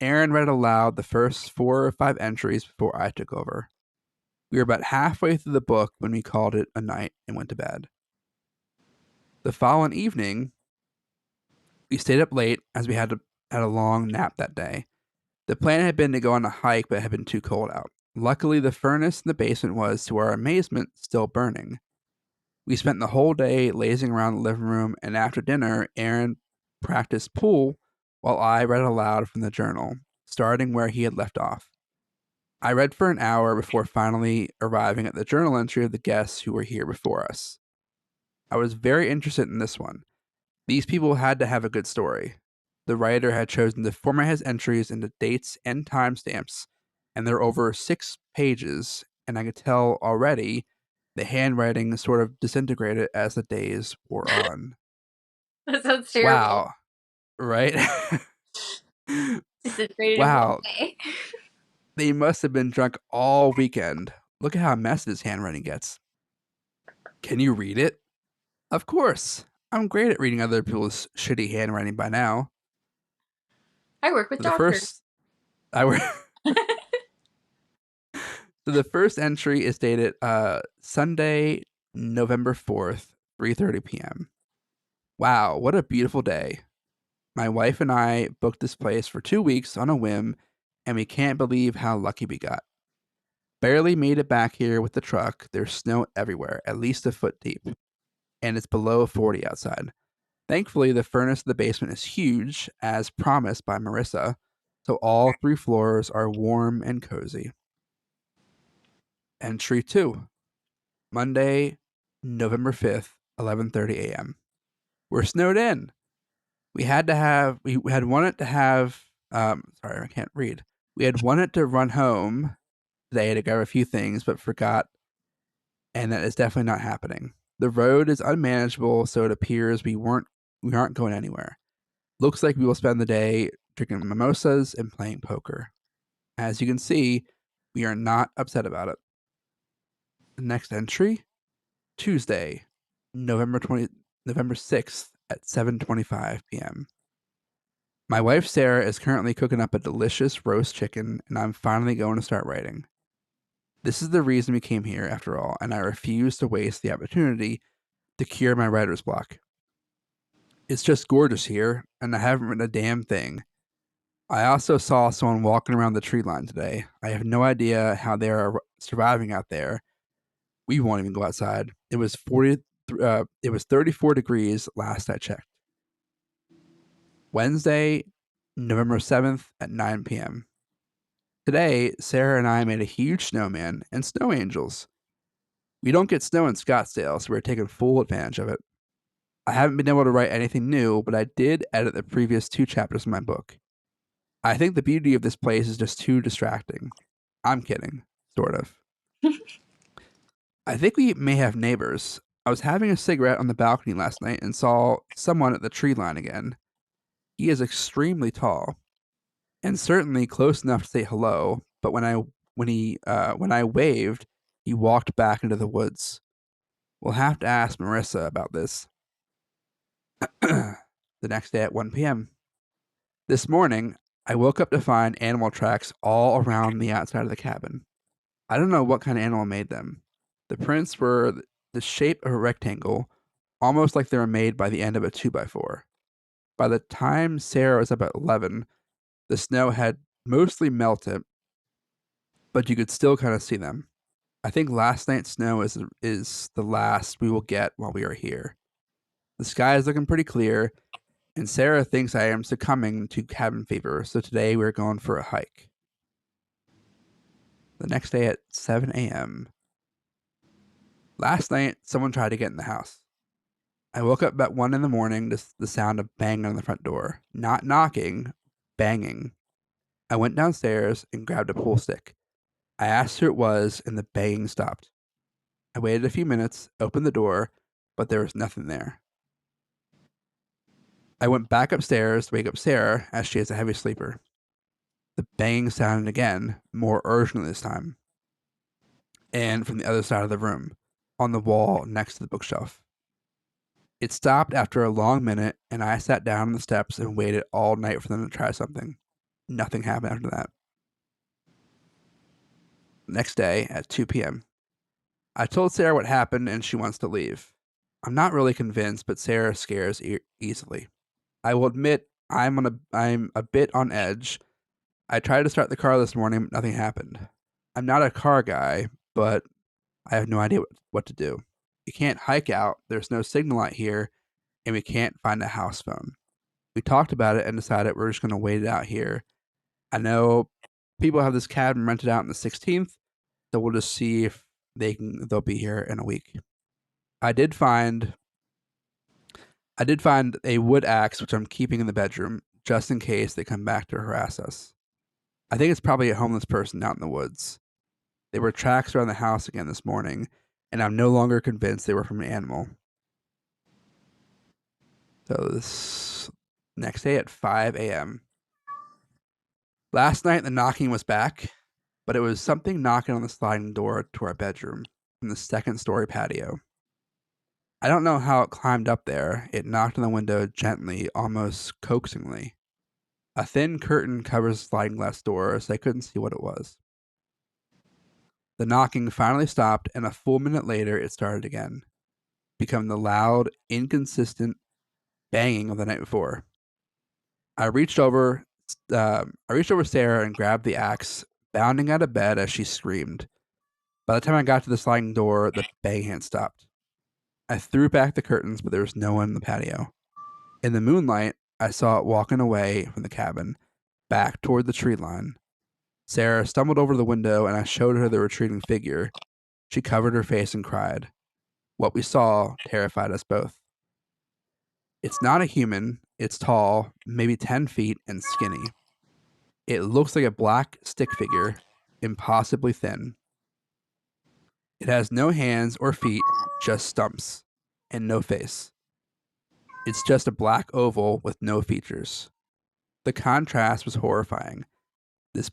Speaker 2: Aaron read aloud the first 4 or 5 entries before I took over. We were about halfway through the book when we called it a night and went to bed. The following evening, we stayed up late as we had a long nap that day. The plan had been to go on a hike, but it had been too cold out. Luckily, the furnace in the basement was, to our amazement, still burning. We spent the whole day lazing around the living room, and after dinner, Aaron practiced pool while I read aloud from the journal, starting where he had left off. I read for an hour before finally arriving at the journal entry of the guests who were here before us. I was very interested in this one. These people had to have a good story. The writer had chosen to format his entries into dates and timestamps, and there are over 6 pages, and I could tell already the handwriting sort of disintegrated as the days wore on.
Speaker 3: That sounds terrible.
Speaker 2: Wow. Right?
Speaker 3: Disintegrated in
Speaker 2: Wow.
Speaker 3: what way?
Speaker 2: They must have been drunk all weekend. Look at how messy his handwriting gets. Can you read it? Of course. I'm great at reading other people's shitty handwriting by now.
Speaker 3: I work with
Speaker 2: The
Speaker 3: doctors.
Speaker 2: first I were So the first entry is dated Sunday, November 4th, 3:30 p.m. Wow, what a beautiful day. My wife and I booked this place for 2 weeks on a whim, and we can't believe how lucky we got. Barely made it back here with the truck. There's snow everywhere, at least a foot deep, and it's below 40 outside. Thankfully, the furnace in the basement is huge, as promised by Marissa, so all 3 floors are warm and cozy. Entry 2, Monday, November 5th, 11:30 a.m. We're snowed in. We had wanted to have sorry, I can't read. We had wanted to run home today to grab a few things, but forgot, and that is definitely not happening. The road is unmanageable, so it appears we aren't going anywhere. Looks like we will spend the day drinking mimosas and playing poker. As you can see, we are not upset about it. The next entry, Tuesday, November 6th at 7:25 p.m. My wife Sarah is currently cooking up a delicious roast chicken, and I'm finally going to start writing. This is the reason we came here, after all, and I refuse to waste the opportunity to cure my writer's block. It's just gorgeous here, and I haven't written a damn thing. I also saw someone walking around the tree line today. I have no idea how they are surviving out there. We won't even go outside. It was 34 degrees last I checked. Wednesday, November 7th at 9 p.m. Today, Sarah and I made a huge snowman and snow angels. We don't get snow in Scottsdale, so we're taking full advantage of it. I haven't been able to write anything new, but I did edit the previous 2 chapters of my book. I think the beauty of this place is just too distracting. I'm kidding, sort of. I think we may have neighbors. I was having a cigarette on the balcony last night and saw someone at the tree line again. He is extremely tall, and certainly close enough to say hello, but when I waved, He walked back into the woods. We'll have to ask Marissa about this. The next day at 1 p.m. This morning, I woke up to find animal tracks all around the outside of the cabin. I don't know what kind of animal made them. The prints were the shape of a rectangle, almost like they were made by the end of a 2x4. By the time Sarah was up at 11, the snow had mostly melted, but you could still kind of see them. I think last night's snow is the last we will get while we are here. The sky is looking pretty clear, and Sarah thinks I am succumbing to cabin fever, so today we're going for a hike. The next day at 7 a.m. Last night, someone tried to get in the house. I woke up at 1 in the morning to the sound of banging on the front door. Not knocking, banging. I went downstairs and grabbed a pool stick. I asked who it was, and the banging stopped. I waited a few minutes, opened the door, but there was nothing there. I went back upstairs to wake up Sarah, as she is a heavy sleeper. The banging sounded again, more urgently this time, and from the other side of the room, on the wall next to the bookshelf. It stopped after a long minute, and I sat down on the steps and waited all night for them to try something. Nothing happened after that. Next day at 2 p.m. I told Sarah what happened, and she wants to leave. I'm not really convinced, but Sarah scares easily. I will admit I'm a bit on edge. I tried to start the car this morning, but nothing happened. I'm not a car guy, but I have no idea what to do. You can't hike out, there's no signal out here, and we can't find a house phone. We talked about it and decided we're just going to wait it out here. I know people have this cabin rented out on the 16th, so we'll just see if they'll be here in a week. I did find a wood axe, which I'm keeping in the bedroom, just in case they come back to harass us. I think it's probably a homeless person out in the woods. There were tracks around the house again this morning, and I'm no longer convinced they were from an animal. So this next day at 5 a.m. Last night the knocking was back, but it was something knocking on the sliding door to our bedroom from the second story patio. I don't know how it climbed up there. It knocked on the window gently, almost coaxingly. A thin curtain covers the sliding glass door, so I couldn't see what it was. The knocking finally stopped, and a full minute later it started again, becoming the loud, inconsistent banging of the night before. I reached over Sarah and grabbed the axe, bounding out of bed as she screamed. By the time I got to the sliding door, the banging had stopped. I threw back the curtains, but there was no one in the patio. In the moonlight, I saw it walking away from the cabin, back toward the tree line. Sarah stumbled over the window, and I showed her the retreating figure. She covered her face and cried. What we saw terrified us both. It's not a human. It's tall, maybe 10 feet, and skinny. It looks like a black stick figure, impossibly thin. It has no hands or feet, just stumps, and no face. It's just a black oval with no features. The contrast was horrifying. This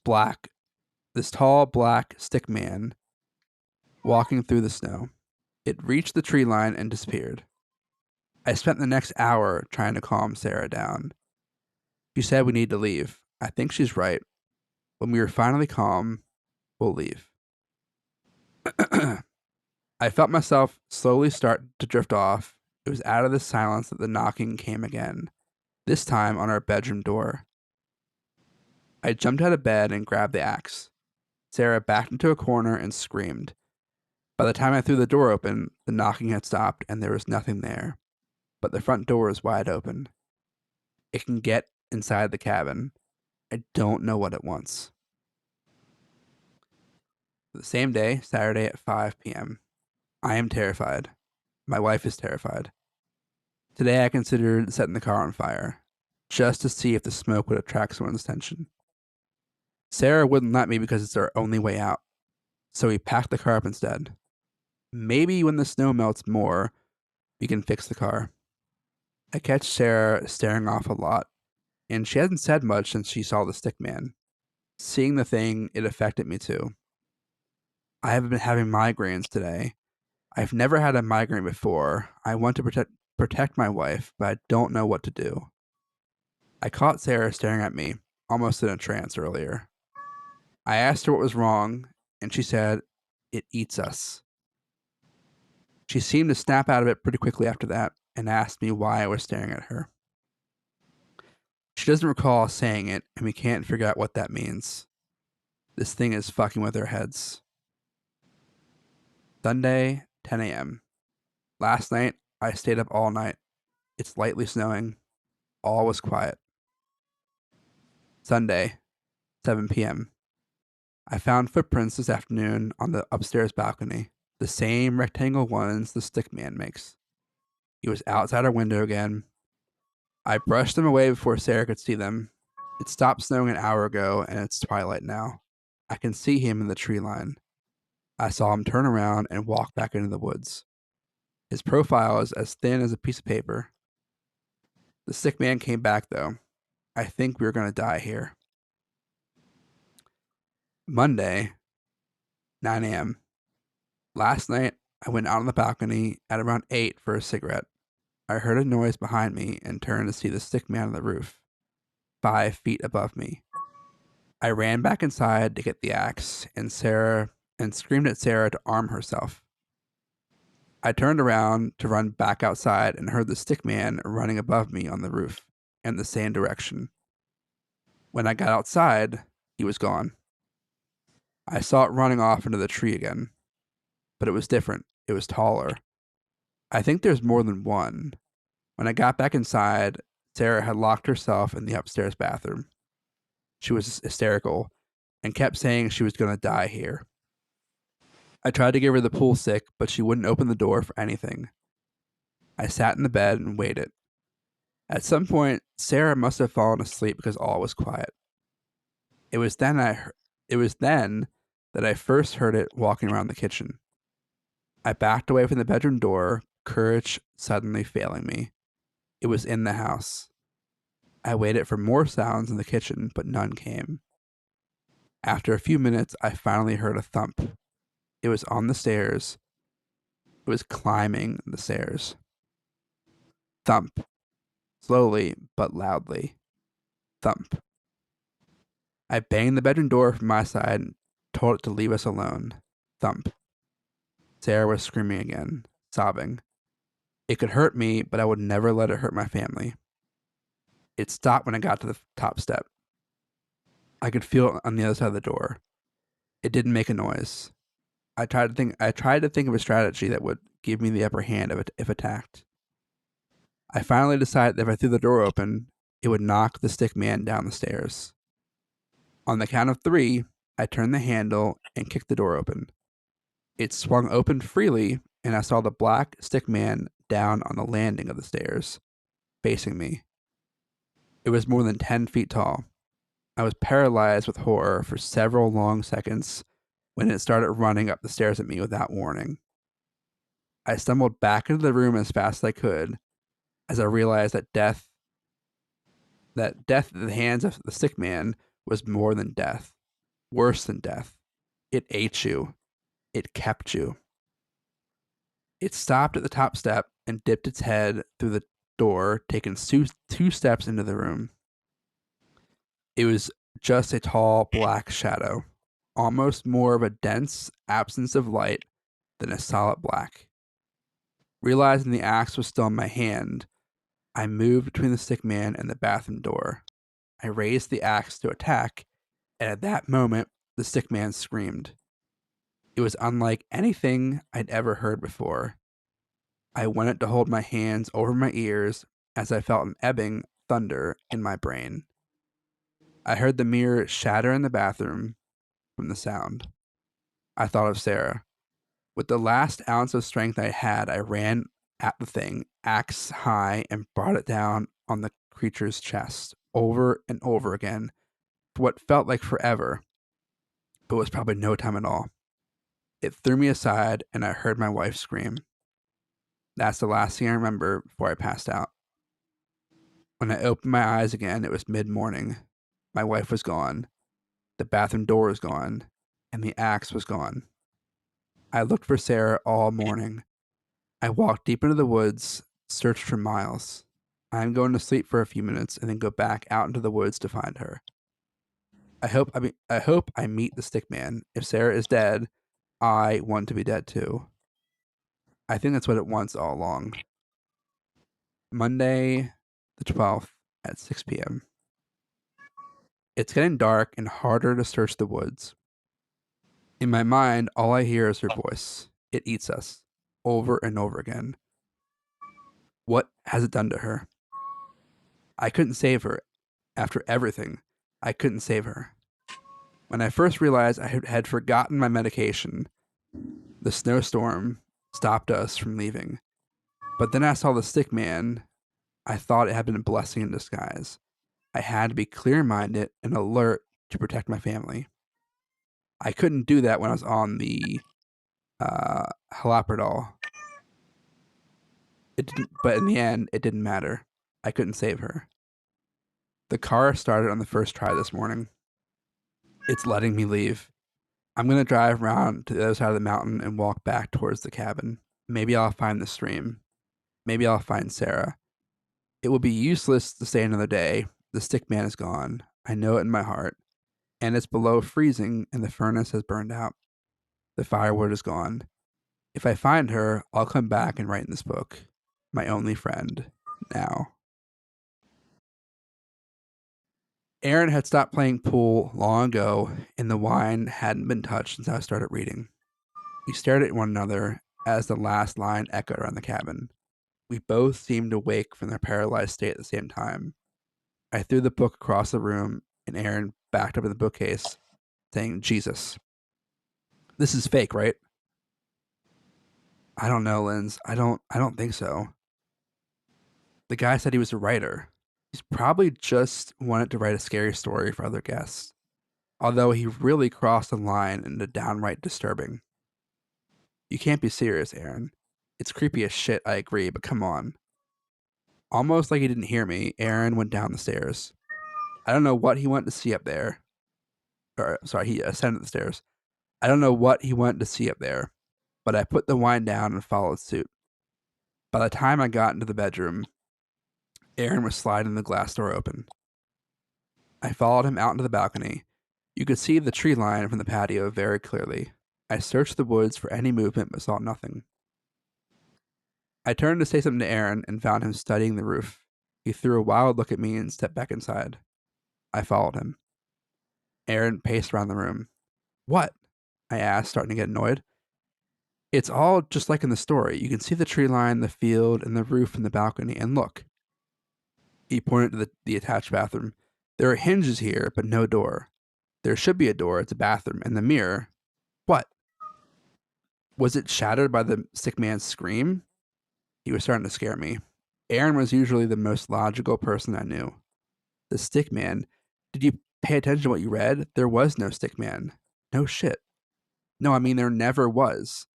Speaker 2: tall black stick man walking through the snow. It reached the tree line and disappeared. I spent the next hour trying to calm Sarah down. She said we need to leave. I think she's right. When we are finally calm, we'll leave. I felt myself slowly start to drift off. It was out of the silence that the knocking came again, this time on our bedroom door. I jumped out of bed and grabbed the axe. Sarah backed into a corner and screamed. By the time I threw the door open, the knocking had stopped and there was nothing there. But the front door is wide open. It can get inside the cabin. I don't know what it wants. The same day, Saturday at 5 p.m. I am terrified. My wife is terrified. Today I considered setting the car on fire, just to see if the smoke would attract someone's attention. Sarah wouldn't let me because it's our only way out, so we packed the car up instead. Maybe when the snow melts more, we can fix the car. I catch Sarah staring off a lot, and she hasn't said much since she saw the stick man. Seeing the thing, it affected me too. I have been having migraines today. I've never had a migraine before. I want to protect my wife, but I don't know what to do. I caught Sarah staring at me, almost in a trance earlier. I asked her what was wrong, and she said, "It eats us." She seemed to snap out of it pretty quickly after that and asked me why I was staring at her. She doesn't recall saying it, and we can't figure out what that means. This thing is fucking with our heads. Sunday, 10 a.m. Last night, I stayed up all night. It's lightly snowing. All was quiet. Sunday, 7 p.m. I found footprints this afternoon on the upstairs balcony, the same rectangle ones the stick man makes. He was outside our window again. I brushed them away before Sarah could see them. It stopped snowing an hour ago, and it's twilight now. I can see him in the tree line. I saw him turn around and walk back into the woods. His profile is as thin as a piece of paper. The sick man came back, though. I think we're going to die here. Monday, 9 a.m. Last night, I went out on the balcony at around 8 for a cigarette. I heard a noise behind me and turned to see the sick man on the roof, 5 feet above me. I ran back inside to get the axe and screamed at Sarah to arm herself. I turned around to run back outside and heard the stick man running above me on the roof in the same direction. When I got outside, he was gone. I saw it running off into the tree again, but it was different. It was taller. I think there's more than one. When I got back inside, Sarah had locked herself in the upstairs bathroom. She was hysterical and kept saying she was going to die here. I tried to give her the pool stick, but she wouldn't open the door for anything. I sat in the bed and waited. At some point, Sarah must have fallen asleep because all was quiet. It was then that I first heard it walking around the kitchen. I backed away from the bedroom door, courage suddenly failing me. It was in the house. I waited for more sounds in the kitchen, but none came. After a few minutes, I finally heard a thump. It was on the stairs. It was climbing the stairs. Thump. Slowly, but loudly. Thump. I banged the bedroom door from my side and told it to leave us alone. Thump. Sarah was screaming again, sobbing. It could hurt me, but I would never let it hurt my family. It stopped when I got to the top step. I could feel it on the other side of the door. It didn't make a noise. I tried to think of a strategy that would give me the upper hand if attacked. I finally decided that if I threw the door open, it would knock the stick man down the stairs. On the count of 3, I turned the handle and kicked the door open. It swung open freely, and I saw the black stick man down on the landing of the stairs, facing me. It was more than 10 feet tall. I was paralyzed with horror for several long seconds when it started running up the stairs at me without warning. I stumbled back into the room as fast as I could as I realized that death at the hands of the sick man was more than death, worse than death. It ate you. It kept you. It stopped at the top step and dipped its head through the door, taking 2 steps into the room. It was just a tall black shadow, almost more of a dense absence of light than a solid black. Realizing the axe was still in my hand, I moved between the sick man and the bathroom door. I raised the axe to attack, and at that moment, the sick man screamed. It was unlike anything I'd ever heard before. I wanted to hold my hands over my ears as I felt an ebbing thunder in my brain. I heard the mirror shatter in the bathroom from the sound. I thought of Sarah. With the last ounce of strength I had, I ran at the thing, axe high, and brought it down on the creature's chest, over and over again, for what felt like forever, but was probably no time at all. It threw me aside, and I heard my wife scream. That's the last thing I remember before I passed out. When I opened my eyes again, it was mid-morning. My wife was gone. The bathroom door was gone, and the axe was gone. I looked for Sarah all morning. I walked deep into the woods, searched for miles. I'm going to sleep for a few minutes and then go back out into the woods to find her. I hope I meet the stick man. If Sarah is dead, I want to be dead too. I think that's what it wants all along. Monday, the 12th at 6 p.m. It's getting dark and harder to search the woods. In my mind, all I hear is her voice. It eats us over and over again. What has it done to her? I couldn't save her. After everything, I couldn't save her. When I first realized I had forgotten my medication, the snowstorm stopped us from leaving. But then I saw the stick man. I thought it had been a blessing in disguise. I had to be clear minded and alert to protect my family. I couldn't do that when I was on the halapridol. It didn't, but in the end, it didn't matter. I couldn't save her. The car started on the first try this morning. It's letting me leave. I'm going to drive around to the other side of the mountain and walk back towards the cabin. Maybe I'll find the stream. Maybe I'll find Sarah. It will be useless to stay another day. The stick man is gone. I know it in my heart. And it's below freezing and the furnace has burned out. The firewood is gone. If I find her, I'll come back and write in this book. My only friend. Now. Aaron had stopped playing pool long ago, and the wine hadn't been touched since I started reading. We stared at one another as the last line echoed around the cabin. We both seemed awake from their paralyzed state at the same time. I threw the book across the room, and Aaron backed up in the bookcase, saying, Jesus. This is fake, right? I don't know, Linz. I don't think so. The guy said he was a writer. He's probably just wanted to write a scary story for other guests. Although he really crossed the line into downright disturbing. You can't be serious, Aaron. It's creepy as shit, I agree, but come on. Almost like he didn't hear me, Aaron went down the stairs. I don't know what he went to see up there. He ascended the stairs. I don't know what he went to see up there, but I put the wine down and followed suit. By the time I got into the bedroom, Aaron was sliding the glass door open. I followed him out into the balcony. You could see the tree line from the patio very clearly. I searched the woods for any movement but saw nothing. I turned to say something to Aaron and found him studying the roof. He threw a wild look at me and stepped back inside. I followed him. Aaron paced around the room. What? I asked, starting to get annoyed. It's all just like in the story. You can see the tree line, the field, and the roof from the balcony, and look. He pointed to the attached bathroom. There are hinges here, but no door. There should be a door. It's a bathroom. And the mirror. What? Was it shattered by the sick man's scream? He was starting to scare me. Aaron was usually the most logical person I knew. The stick man. Did you pay attention to what you read? There was no stick man. No shit. No, I mean, there never was.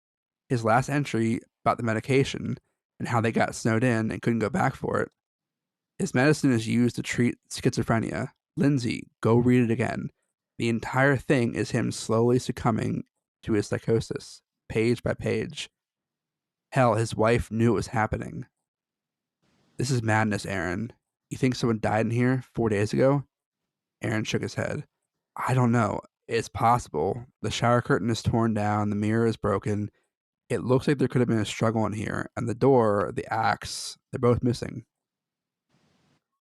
Speaker 2: His last entry about the medication and how they got snowed in and couldn't go back for it. His medicine is used to treat schizophrenia. Lindsay, go read it again. The entire thing is him slowly succumbing to his psychosis, page by page. Hell, his wife knew it was happening. This is madness, Aaron. You think someone died in here 4 days ago? Aaron shook his head. I don't know. It's possible. The shower curtain is torn down, the mirror is broken. It looks like there could have been a struggle in here, and the door, the axe, they're both missing.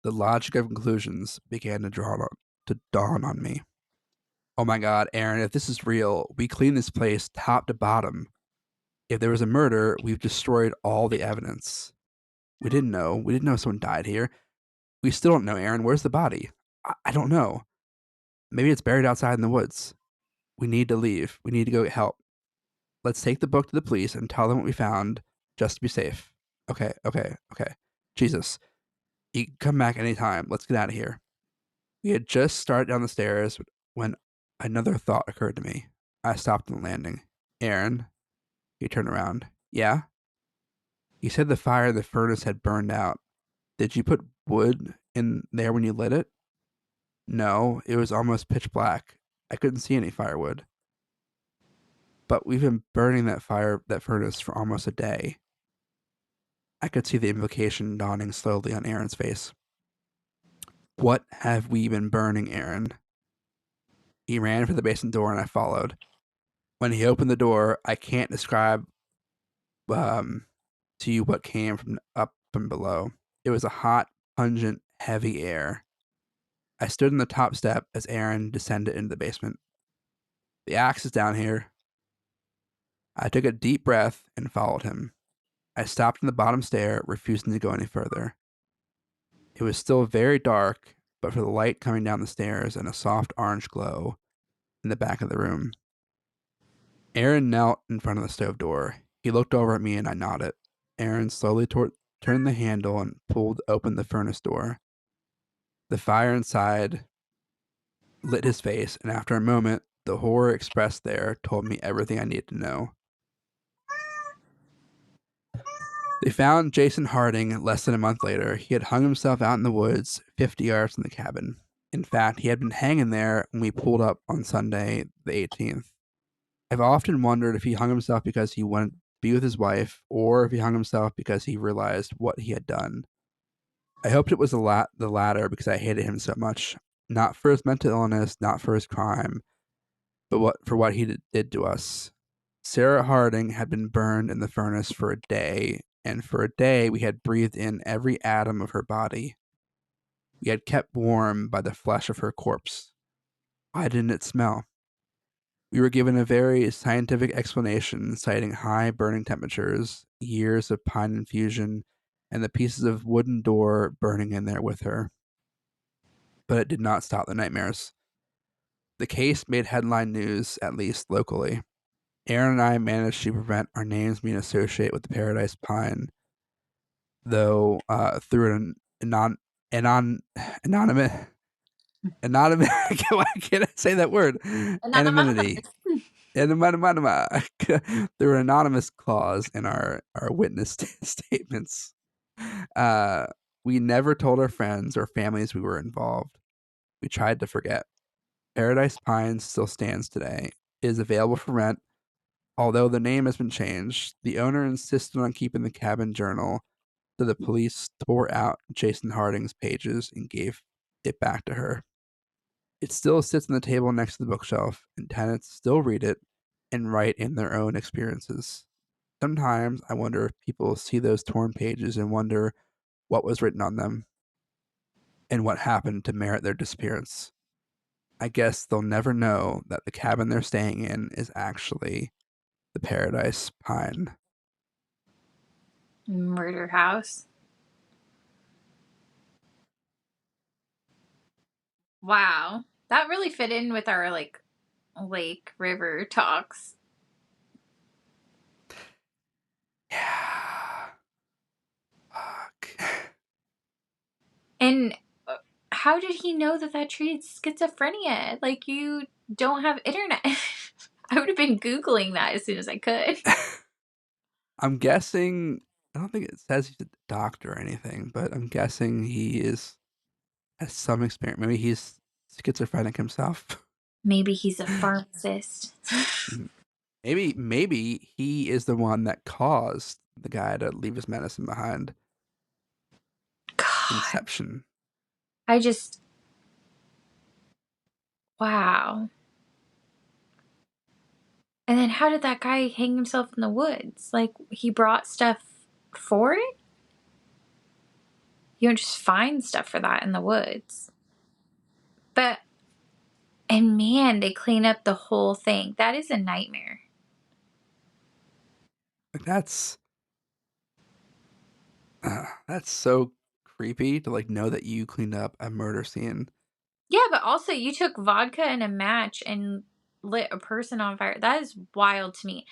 Speaker 2: The logic of conclusions began to dawn on me. Oh my god, Aaron, if this is real, we cleaned this place top to bottom. If there was a murder, we've destroyed all the evidence. We didn't know. We didn't know someone died here. We still don't know, Aaron. Where's the body? I don't know. Maybe it's buried outside in the woods. We need to leave. We need to go get help. Let's take the book to the police and tell them what we found just to be safe. Okay. Jesus. You can come back anytime. Let's get out of here. We had just started down the stairs when another thought occurred to me. I stopped on the landing. Aaron. He turned around. Yeah? You said the fire in the furnace had burned out. Did you put wood in there when you lit it? No, it was almost pitch black. I couldn't see any firewood. But we've been burning that furnace for almost a day. I could see the implication dawning slowly on Aaron's face. What have we been burning, Aaron? He ran for the basement door and I followed. When he opened the door, I can't describe to you what came from up and below. It was a hot, pungent, heavy air. I stood on the top step as Aaron descended into the basement. The axe is down here. I took a deep breath and followed him. I stopped on the bottom stair, refusing to go any further. It was still very dark, but for the light coming down the stairs and a soft orange glow in the back of the room. Aaron knelt in front of the stove door. He looked over at me and I nodded. Aaron slowly turned the handle and pulled open the furnace door. The fire inside lit his face, and after a moment, the horror expressed there told me everything I needed to know. They found Jason Harding less than a month later. He had hung himself out in the woods 50 yards from the cabin. In fact, he had been hanging there when we pulled up on Sunday, the 18th. I've often wondered if he hung himself because he wanted to be with his wife, or if he hung himself because he realized what he had done. I hoped it was the latter because I hated him so much. Not for his mental illness, not for his crime, but for what he did to us. Sarah Harding had been burned in the furnace for a day, and for a day we had breathed in every atom of her body. We had kept warm by the flesh of her corpse. Why didn't it smell? We were given a very scientific explanation, citing high burning temperatures, years of pine infusion, and the pieces of wooden door burning in there with her. But it did not stop the nightmares. The case made headline news, at least locally. Aaron and I managed to prevent our names being associated with the Paradise Pine, though through an anonymous anonymous why can't I say that word? Anonymity. There were anonymous clause in our witness statements. We never told our friends or families we were involved. We tried to forget. Paradise Pines still stands today. It is available for rent, although the name has been changed. The owner insisted on keeping the cabin journal, so the police tore out Jason Harding's pages and gave it back to her. It still sits on the table next to the bookshelf, and tenants still read it and write in their own experiences. Sometimes I wonder if people see those torn pages and wonder what was written on them and what happened to merit their disappearance. I guess they'll never know that the cabin they're staying in is actually the Paradise Pine.
Speaker 3: Murder house. Wow. That really fit in with our like lake river talks.
Speaker 2: Yeah. Fuck.
Speaker 3: And how did he know that treated schizophrenia? Like, you don't have internet. I would have been Googling that as soon as I could.
Speaker 2: I'm guessing, I don't think it says he's a doctor or anything, but I'm guessing he has some experience. Maybe he's schizophrenic himself.
Speaker 3: Maybe he's a pharmacist.
Speaker 2: Maybe he is the one that caused the guy to leave his medicine behind.
Speaker 3: God.
Speaker 2: Inception.
Speaker 3: Wow. And then how did that guy hang himself in the woods? Like, he brought stuff for it? You don't just find stuff for that in the woods. And man, they clean up the whole thing. That is a nightmare.
Speaker 2: Like that's so creepy to like know that you cleaned up a murder scene.
Speaker 3: Yeah, but also you took vodka and a match and lit a person on fire. That is wild to me.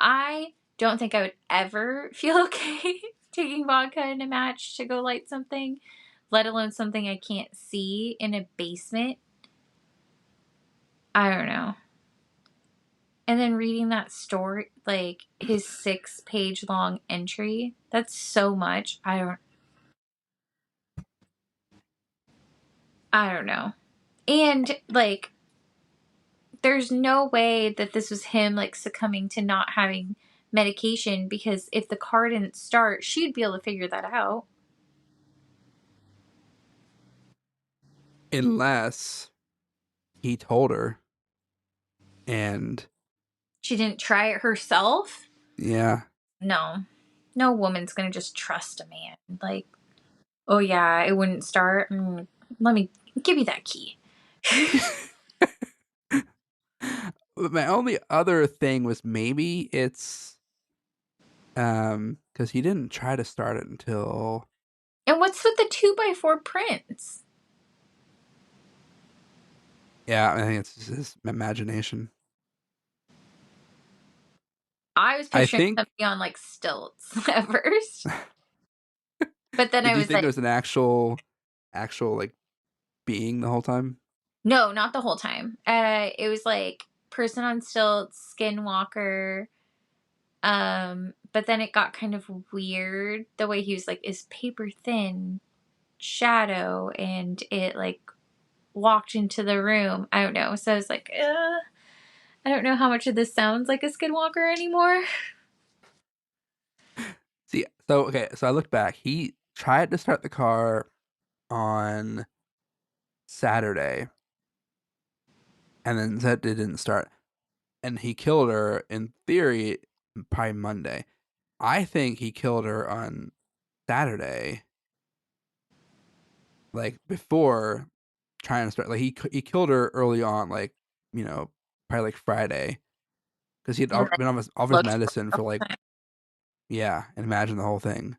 Speaker 3: I don't think I would ever feel okay taking vodka and a match to go light something, let alone something I can't see in a basement. I don't know. And then reading that story, like his 6-page long entry, that's so much. I don't know. And like there's no way that this was him like succumbing to not having medication, because if the car didn't start, she'd be able to figure that out.
Speaker 2: Unless he told her, and
Speaker 3: She didn't try it herself.
Speaker 2: yeah.
Speaker 3: No, no woman's gonna just trust a man. Like, oh yeah, it wouldn't start. Let me give you that key.
Speaker 2: My only other thing was maybe it's because he didn't try to start it until
Speaker 3: And what's with the 2x4 prints?
Speaker 2: yeah, I think it's just his imagination.
Speaker 3: I was
Speaker 2: I
Speaker 3: picturing
Speaker 2: think.
Speaker 3: somebody on like stilts at first, but then
Speaker 2: Did
Speaker 3: I
Speaker 2: you
Speaker 3: was
Speaker 2: think it
Speaker 3: like,
Speaker 2: was an actual like being the whole time?
Speaker 3: no, not the whole time. It was like person on stilts, skinwalker. But then it got kind of weird the way he was like, is paper thin shadow, and it like walked into the room. I don't know. So I was like, I don't know how much of this sounds like a skinwalker anymore.
Speaker 2: See, so okay, so I looked back. He tried to start the car on Saturday, and then said it didn't start, and he killed her in theory probably Monday. I think he killed her on Saturday, like before trying to start. Like he killed her early on, like probably like Friday, because he had
Speaker 3: And then
Speaker 2: been off his
Speaker 3: looked
Speaker 2: medicine for like yeah, and imagine the whole thing,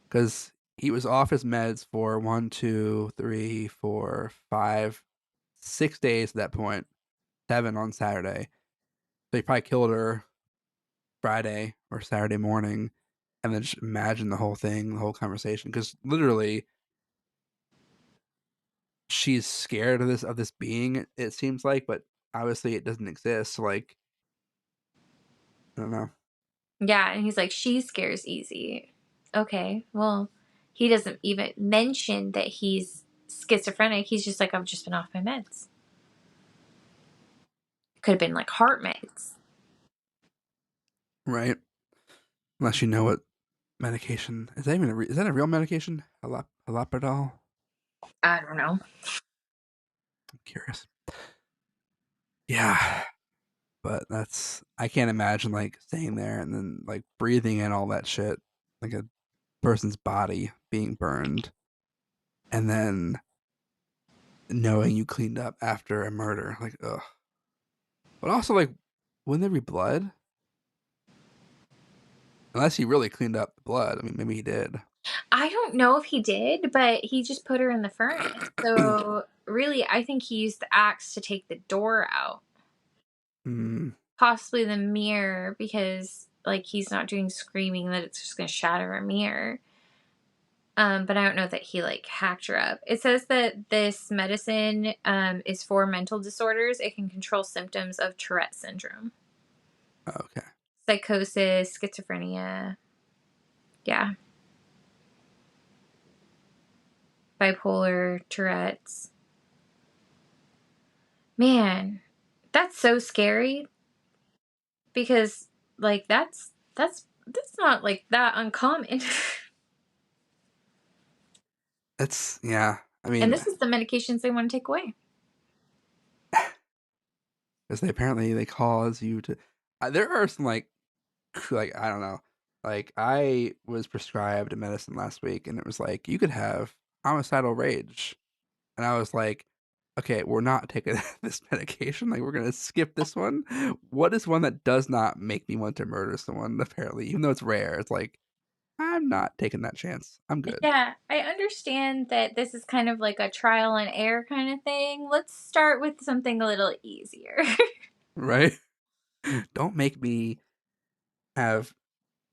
Speaker 2: because he was off his meds for 6 days at that point, 7 on Saturday. So he probably killed her Friday or Saturday morning, and then just imagine the whole thing, the whole conversation, because literally she's scared of this being. It seems like, but obviously it doesn't exist. So like I don't know.
Speaker 3: yeah, and he's like, she scares easy. Okay, well, he doesn't even mention that he's schizophrenic. He's just like, I've just been off my meds. Could have been like heart meds.
Speaker 2: Right? Unless you know what medication is that even is that a real medication? Haloperidol?
Speaker 3: I don't know.
Speaker 2: I'm curious. Yeah, but I can't imagine like staying there and then like breathing in all that shit, like a person's body being burned, and then knowing you cleaned up after a murder. Like, ugh. But also, like, wouldn't there be blood? Unless he really cleaned up the blood. I mean, maybe he did.
Speaker 3: I don't know if he did, but he just put her in the furnace. So really, I think he used the axe to take the door out.
Speaker 2: Hmm.
Speaker 3: Possibly the mirror, because like he's not doing screaming that it's just gonna shatter a mirror. But I don't know that he like hacked her up. It says that this medicine is for mental disorders. It can control symptoms of Tourette syndrome,
Speaker 2: Okay.
Speaker 3: psychosis, schizophrenia. Yeah, bipolar, Tourette's. Man, that's so scary, because like that's not like that uncommon.
Speaker 2: It's yeah. I
Speaker 3: And
Speaker 2: mean,
Speaker 3: this is the medications they want to take away.
Speaker 2: because they cause you to. There are some like I don't know. Like I was prescribed a medicine last week, and it was like you could have homicidal rage, and I was like, okay, we're not taking this medication. Like we're gonna skip this one. What is one that does not make me want to murder someone? Apparently, even though it's rare, it's like I'm not taking that chance. I'm good,
Speaker 3: Yeah, I understand that this is kind of like a trial and error kind of thing. Let's start with something a little easier.
Speaker 2: right? Don't make me have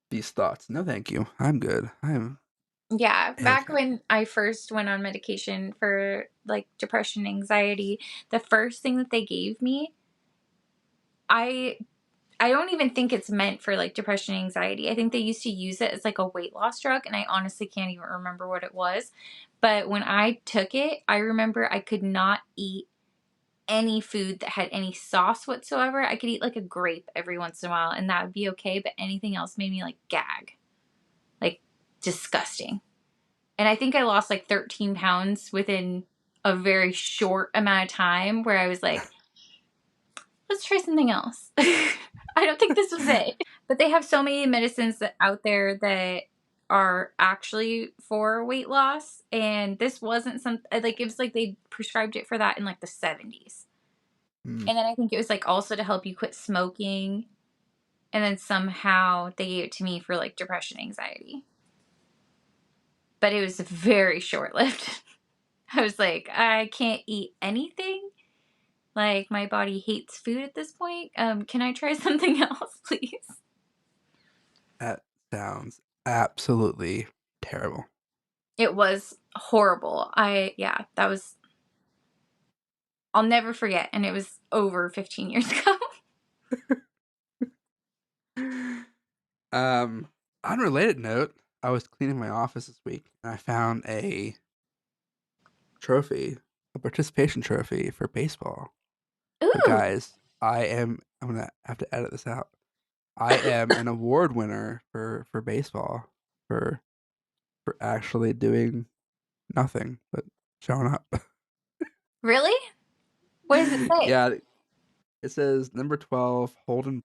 Speaker 2: these thoughts. No, thank you. I'm good. I'm
Speaker 3: Yeah, back
Speaker 2: okay.
Speaker 3: when I first went on medication for like depression, anxiety, the first thing that they gave me, I I don't even think it's meant for like depression, anxiety. I think they used to use it as like a weight loss drug, and I honestly can't even remember what it was. But when I took it, I remember I could not eat any food that had any sauce whatsoever. I could eat like a grape every once in a while and that would be okay, but anything else made me like gag. Like disgusting. And I think I lost like 13 pounds within a very short amount of time where I was like, let's try something else. I don't think this was it. But they have so many medicines out there that are actually for weight loss. And this wasn't like, it was like they prescribed it for that in like the 70s.
Speaker 2: Mm.
Speaker 3: And then I think it was like also to help you quit smoking. And then somehow they gave it to me for like depression, anxiety. But it was very short lived. I was like, I can't eat anything. Like, my body hates food at this point. Can I try something else, please?
Speaker 2: That sounds absolutely terrible.
Speaker 3: It was horrible. That was, I'll never forget. And it was over 15 years ago.
Speaker 2: Unrelated note, I was cleaning my office this week and I found a trophy, a participation trophy for baseball. But
Speaker 3: Ooh,
Speaker 2: guys, I'm gonna have to edit this out. I am an award winner for baseball for actually doing nothing but showing up.
Speaker 3: really? What does it say?
Speaker 2: Yeah, it says number 12 Holden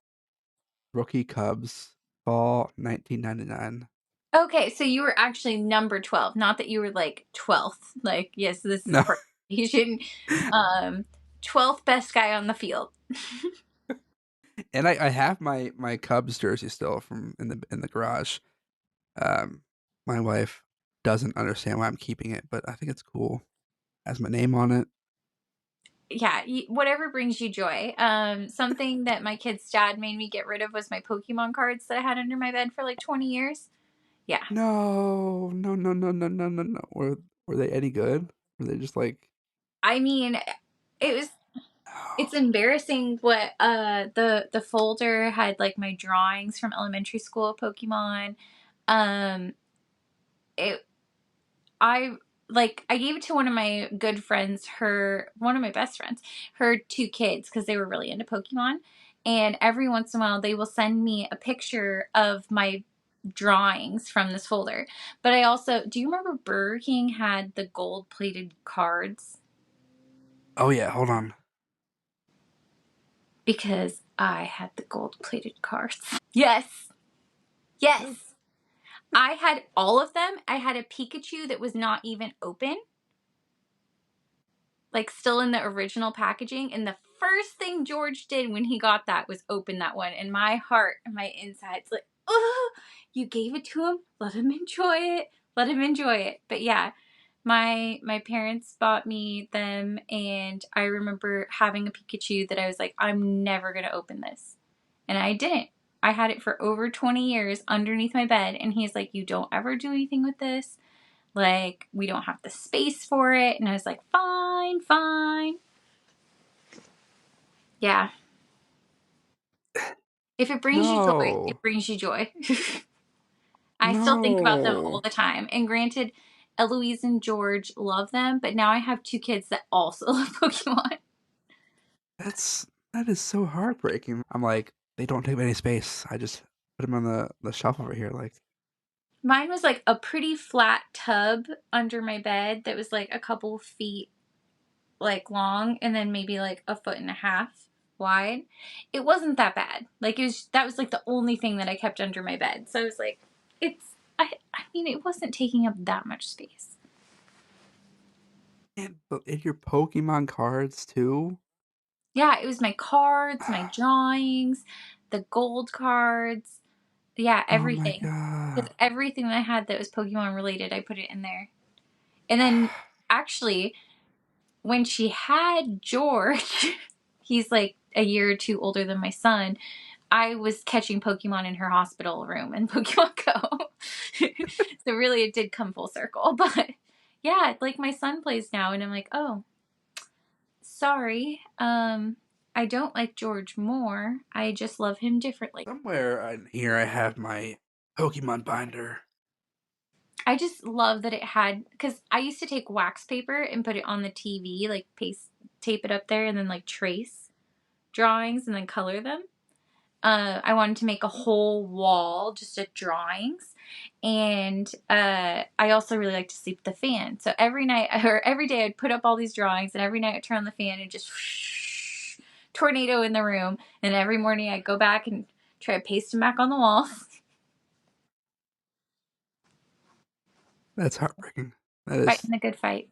Speaker 2: rookie Cubs fall 1999.
Speaker 3: Okay, so you were actually number 12. Not that you were like 12th. Like, yes, this is
Speaker 2: No.
Speaker 3: participation. 12th best guy on the field.
Speaker 2: And I have my Cubs jersey still from in the garage. Um, my wife doesn't understand why I'm keeping it, but I think it's cool. Has my name on it.
Speaker 3: Yeah, whatever brings you joy. Something that my kid's dad made me get rid of was my Pokemon cards that I had under my bed for like 20 years. Yeah.
Speaker 2: No, no, no, no, no, no, no, no. Were they any good? Were they just like
Speaker 3: I mean, it was it's
Speaker 2: no.
Speaker 3: embarrassing what the folder had like my drawings from elementary school of Pokemon. Um it I I gave it to one of my good friends, one of my best friends, her two kids, because they were really into Pokemon. And every once in a while, they will send me a picture of my drawings from this folder. But I also, do you remember Burger King had the gold plated cards?
Speaker 2: Oh yeah, hold on.
Speaker 3: Because I had the gold plated cards. Yes. Yes. I had all of them. I had a Pikachu that was not even open, like still in the original packaging. And the first thing George did when he got that was open that one. And my heart and my insides like, oh, you gave it to him. Let him enjoy it. Let him enjoy it. But yeah, my parents bought me them, and I remember having a Pikachu that I was like, I'm never gonna open this, and I didn't. I had it for over 20 years underneath my bed, and he's like, you don't ever do anything with this. Like, we don't have the space for it. And I was like, fine, fine. Yeah. If it brings you joy,
Speaker 2: No.
Speaker 3: it brings you joy. I still think about them all
Speaker 2: No.
Speaker 3: the time. And granted, Eloise and George love them, but now I have two kids that also love Pokemon.
Speaker 2: That is so heartbreaking. I'm like, they don't take up any space. I just put them on the shelf over here. Like,
Speaker 3: Mine was like a pretty flat tub under my bed that was like a couple feet like long and then maybe like a foot and a half wide. It wasn't that bad. Like that was like the only thing that I kept under my bed. So I was like, I mean it wasn't taking up that much space.
Speaker 2: and but in your Pokemon cards too.
Speaker 3: Yeah, it was my cards, my drawings, the gold cards. Yeah,
Speaker 2: Oh my
Speaker 3: everything.
Speaker 2: god.
Speaker 3: Because everything that I had that was Pokemon related, I put it in there. And then actually, when she had George, he's like a year or two older than my son. I was catching Pokemon in her hospital room in Pokemon Go. So really it did come full circle. But yeah, like my son plays now and I'm like, oh, sorry. I don't like George more. I just love him differently.
Speaker 2: Somewhere in here I have my Pokemon binder.
Speaker 3: I just love that it had, because I used to take wax paper and put it on the TV, like tape it up there and then like trace drawings and then color them. I wanted to make a whole wall just of drawings. And I also really like to sleep with the fan. So every night or every day I'd put up all these drawings, and every night I'd turn on the fan and just whoosh, tornado in the room. And every morning I'd go back and try to paste them back on the walls.
Speaker 2: That's heartbreaking. That is.
Speaker 3: Fighting a good fight.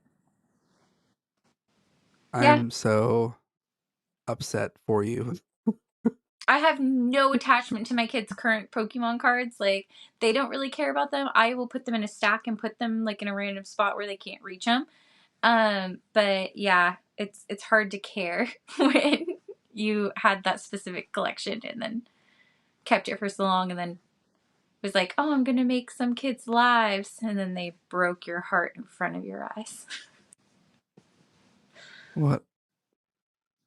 Speaker 2: I'm so upset for you.
Speaker 3: I have no attachment to my kids' current Pokemon cards. Like, they don't really care about them. I will put them in a stack and put them like in a random spot where they can't reach them. But yeah, it's hard to care when you had that specific collection and then kept it for so long and then was like, oh, I'm gonna make some kids' lives, and then they broke your heart in front of your eyes.
Speaker 2: What?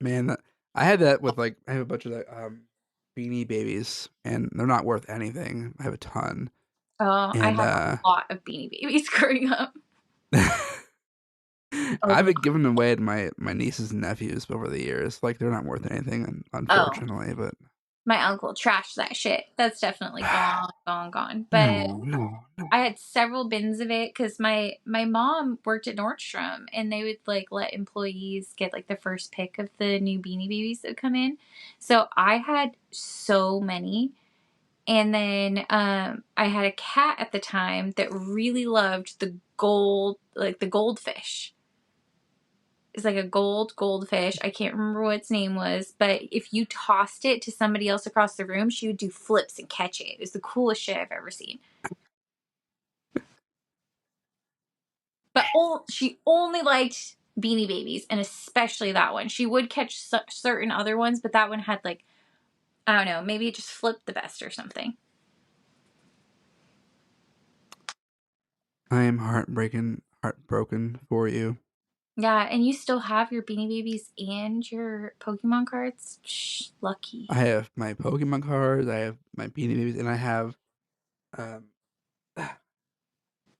Speaker 2: Man, I had that with like I have a bunch of Beanie Babies, and they're not worth anything. I have a ton.
Speaker 3: I had a lot of Beanie Babies growing up.
Speaker 2: I've been giving them away to my nieces and nephews over the years. Like, they're not worth anything, unfortunately. But
Speaker 3: my uncle trashed that shit. That's definitely gone. But
Speaker 2: no.
Speaker 3: I had several bins of it because my mom worked at Nordstrom, and they would like let employees get like the first pick of the new Beanie Babies that would come in. So I had so many. And then I had a cat at the time that really loved the goldfish. It's like a goldfish. I can't remember what its name was, but if you tossed it to somebody else across the room, she would do flips and catch it. It was the coolest shit I've ever seen. But she only liked Beanie Babies, and especially that one. She would catch certain other ones, but that one had like, I don't know, maybe it just flipped the best or something.
Speaker 2: I am heartbroken for you.
Speaker 3: Yeah, and you still have your Beanie Babies and your Pokemon cards? Shh, lucky.
Speaker 2: I have my Pokemon cards, I have my Beanie Babies, and I have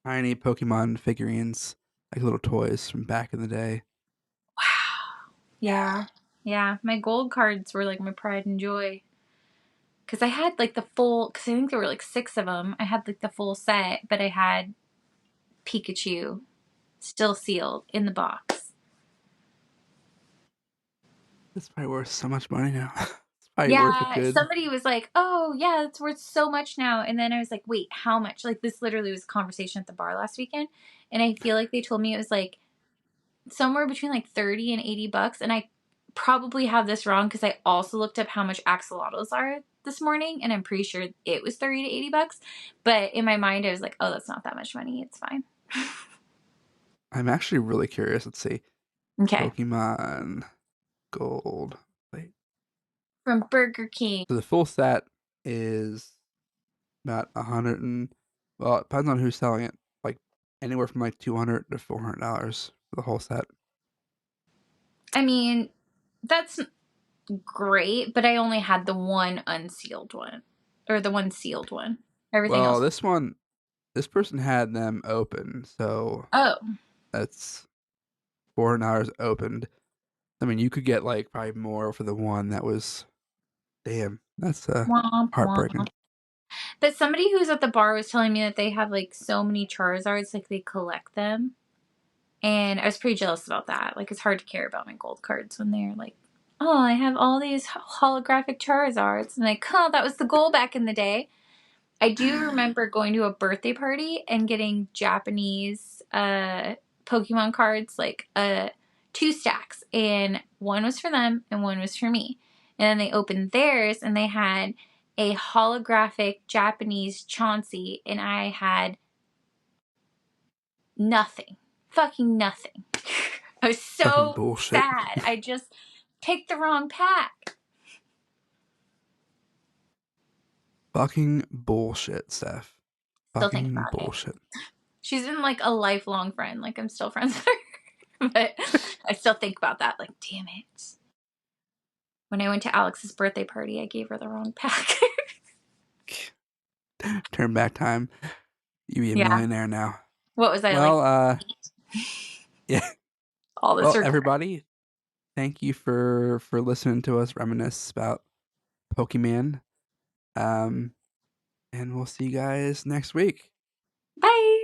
Speaker 2: tiny Pokemon figurines, like little toys from back in the day.
Speaker 3: Wow. Yeah. My gold cards were like my pride and joy. Because I had like because I think there were like 6 of them. I had like the full set, but I had Pikachu still sealed in the box.
Speaker 2: It's probably worth so much money now. It's probably worth a good.
Speaker 3: Somebody was like, oh, yeah, it's worth so much now. And then I was like, wait, how much? Like, this literally was a conversation at the bar last weekend. And I feel like they told me it was like somewhere between like 30 and 80 bucks. And I probably have this wrong because I also looked up how much axolotls are this morning, and I'm pretty sure it was 30 to 80 bucks. But in my mind, I was like, oh, that's not that much money. It's fine.
Speaker 2: I'm actually really curious. Let's see.
Speaker 3: Okay.
Speaker 2: Pokemon Gold. Wait.
Speaker 3: From Burger King.
Speaker 2: So the full set is about 100 and, well, it depends on who's selling it. Like anywhere from like $200 to $400 for the whole set.
Speaker 3: I mean, that's great, but I only had the one unsealed one, or the one sealed one. Everything else.
Speaker 2: This person had them open, so
Speaker 3: Oh,
Speaker 2: that's $400 opened. I mean, you could get like probably more for the one that was. Damn, that's
Speaker 3: womp,
Speaker 2: heartbreaking.
Speaker 3: womp. But somebody who's at the bar was telling me that they have like so many Charizards, like they collect them. And I was pretty jealous about that. Like, it's hard to care about my gold cards when they're like, oh, I have all these holographic Charizards. And like, oh, that was the goal back in the day. I do remember going to a birthday party and getting Japanese Pokemon cards, like 2 stacks. And one was for them and one was for me. And then they opened theirs and they had a holographic Japanese Chauncey, and I had nothing. Fucking nothing. I was so sad. I just picked the wrong pack.
Speaker 2: Fucking bullshit, Steph. Fucking bullshit.
Speaker 3: She's been like a lifelong friend. Like, I'm still friends with her. But I still think about that. Like, damn it. When I went to Alex's birthday party, I gave her the wrong pack.
Speaker 2: Turn back time. You be a millionaire now.
Speaker 3: What was I
Speaker 2: yeah.
Speaker 3: all this
Speaker 2: everybody, thank you for listening to us reminisce about Pokemon. And we'll see you guys next week.
Speaker 3: Bye.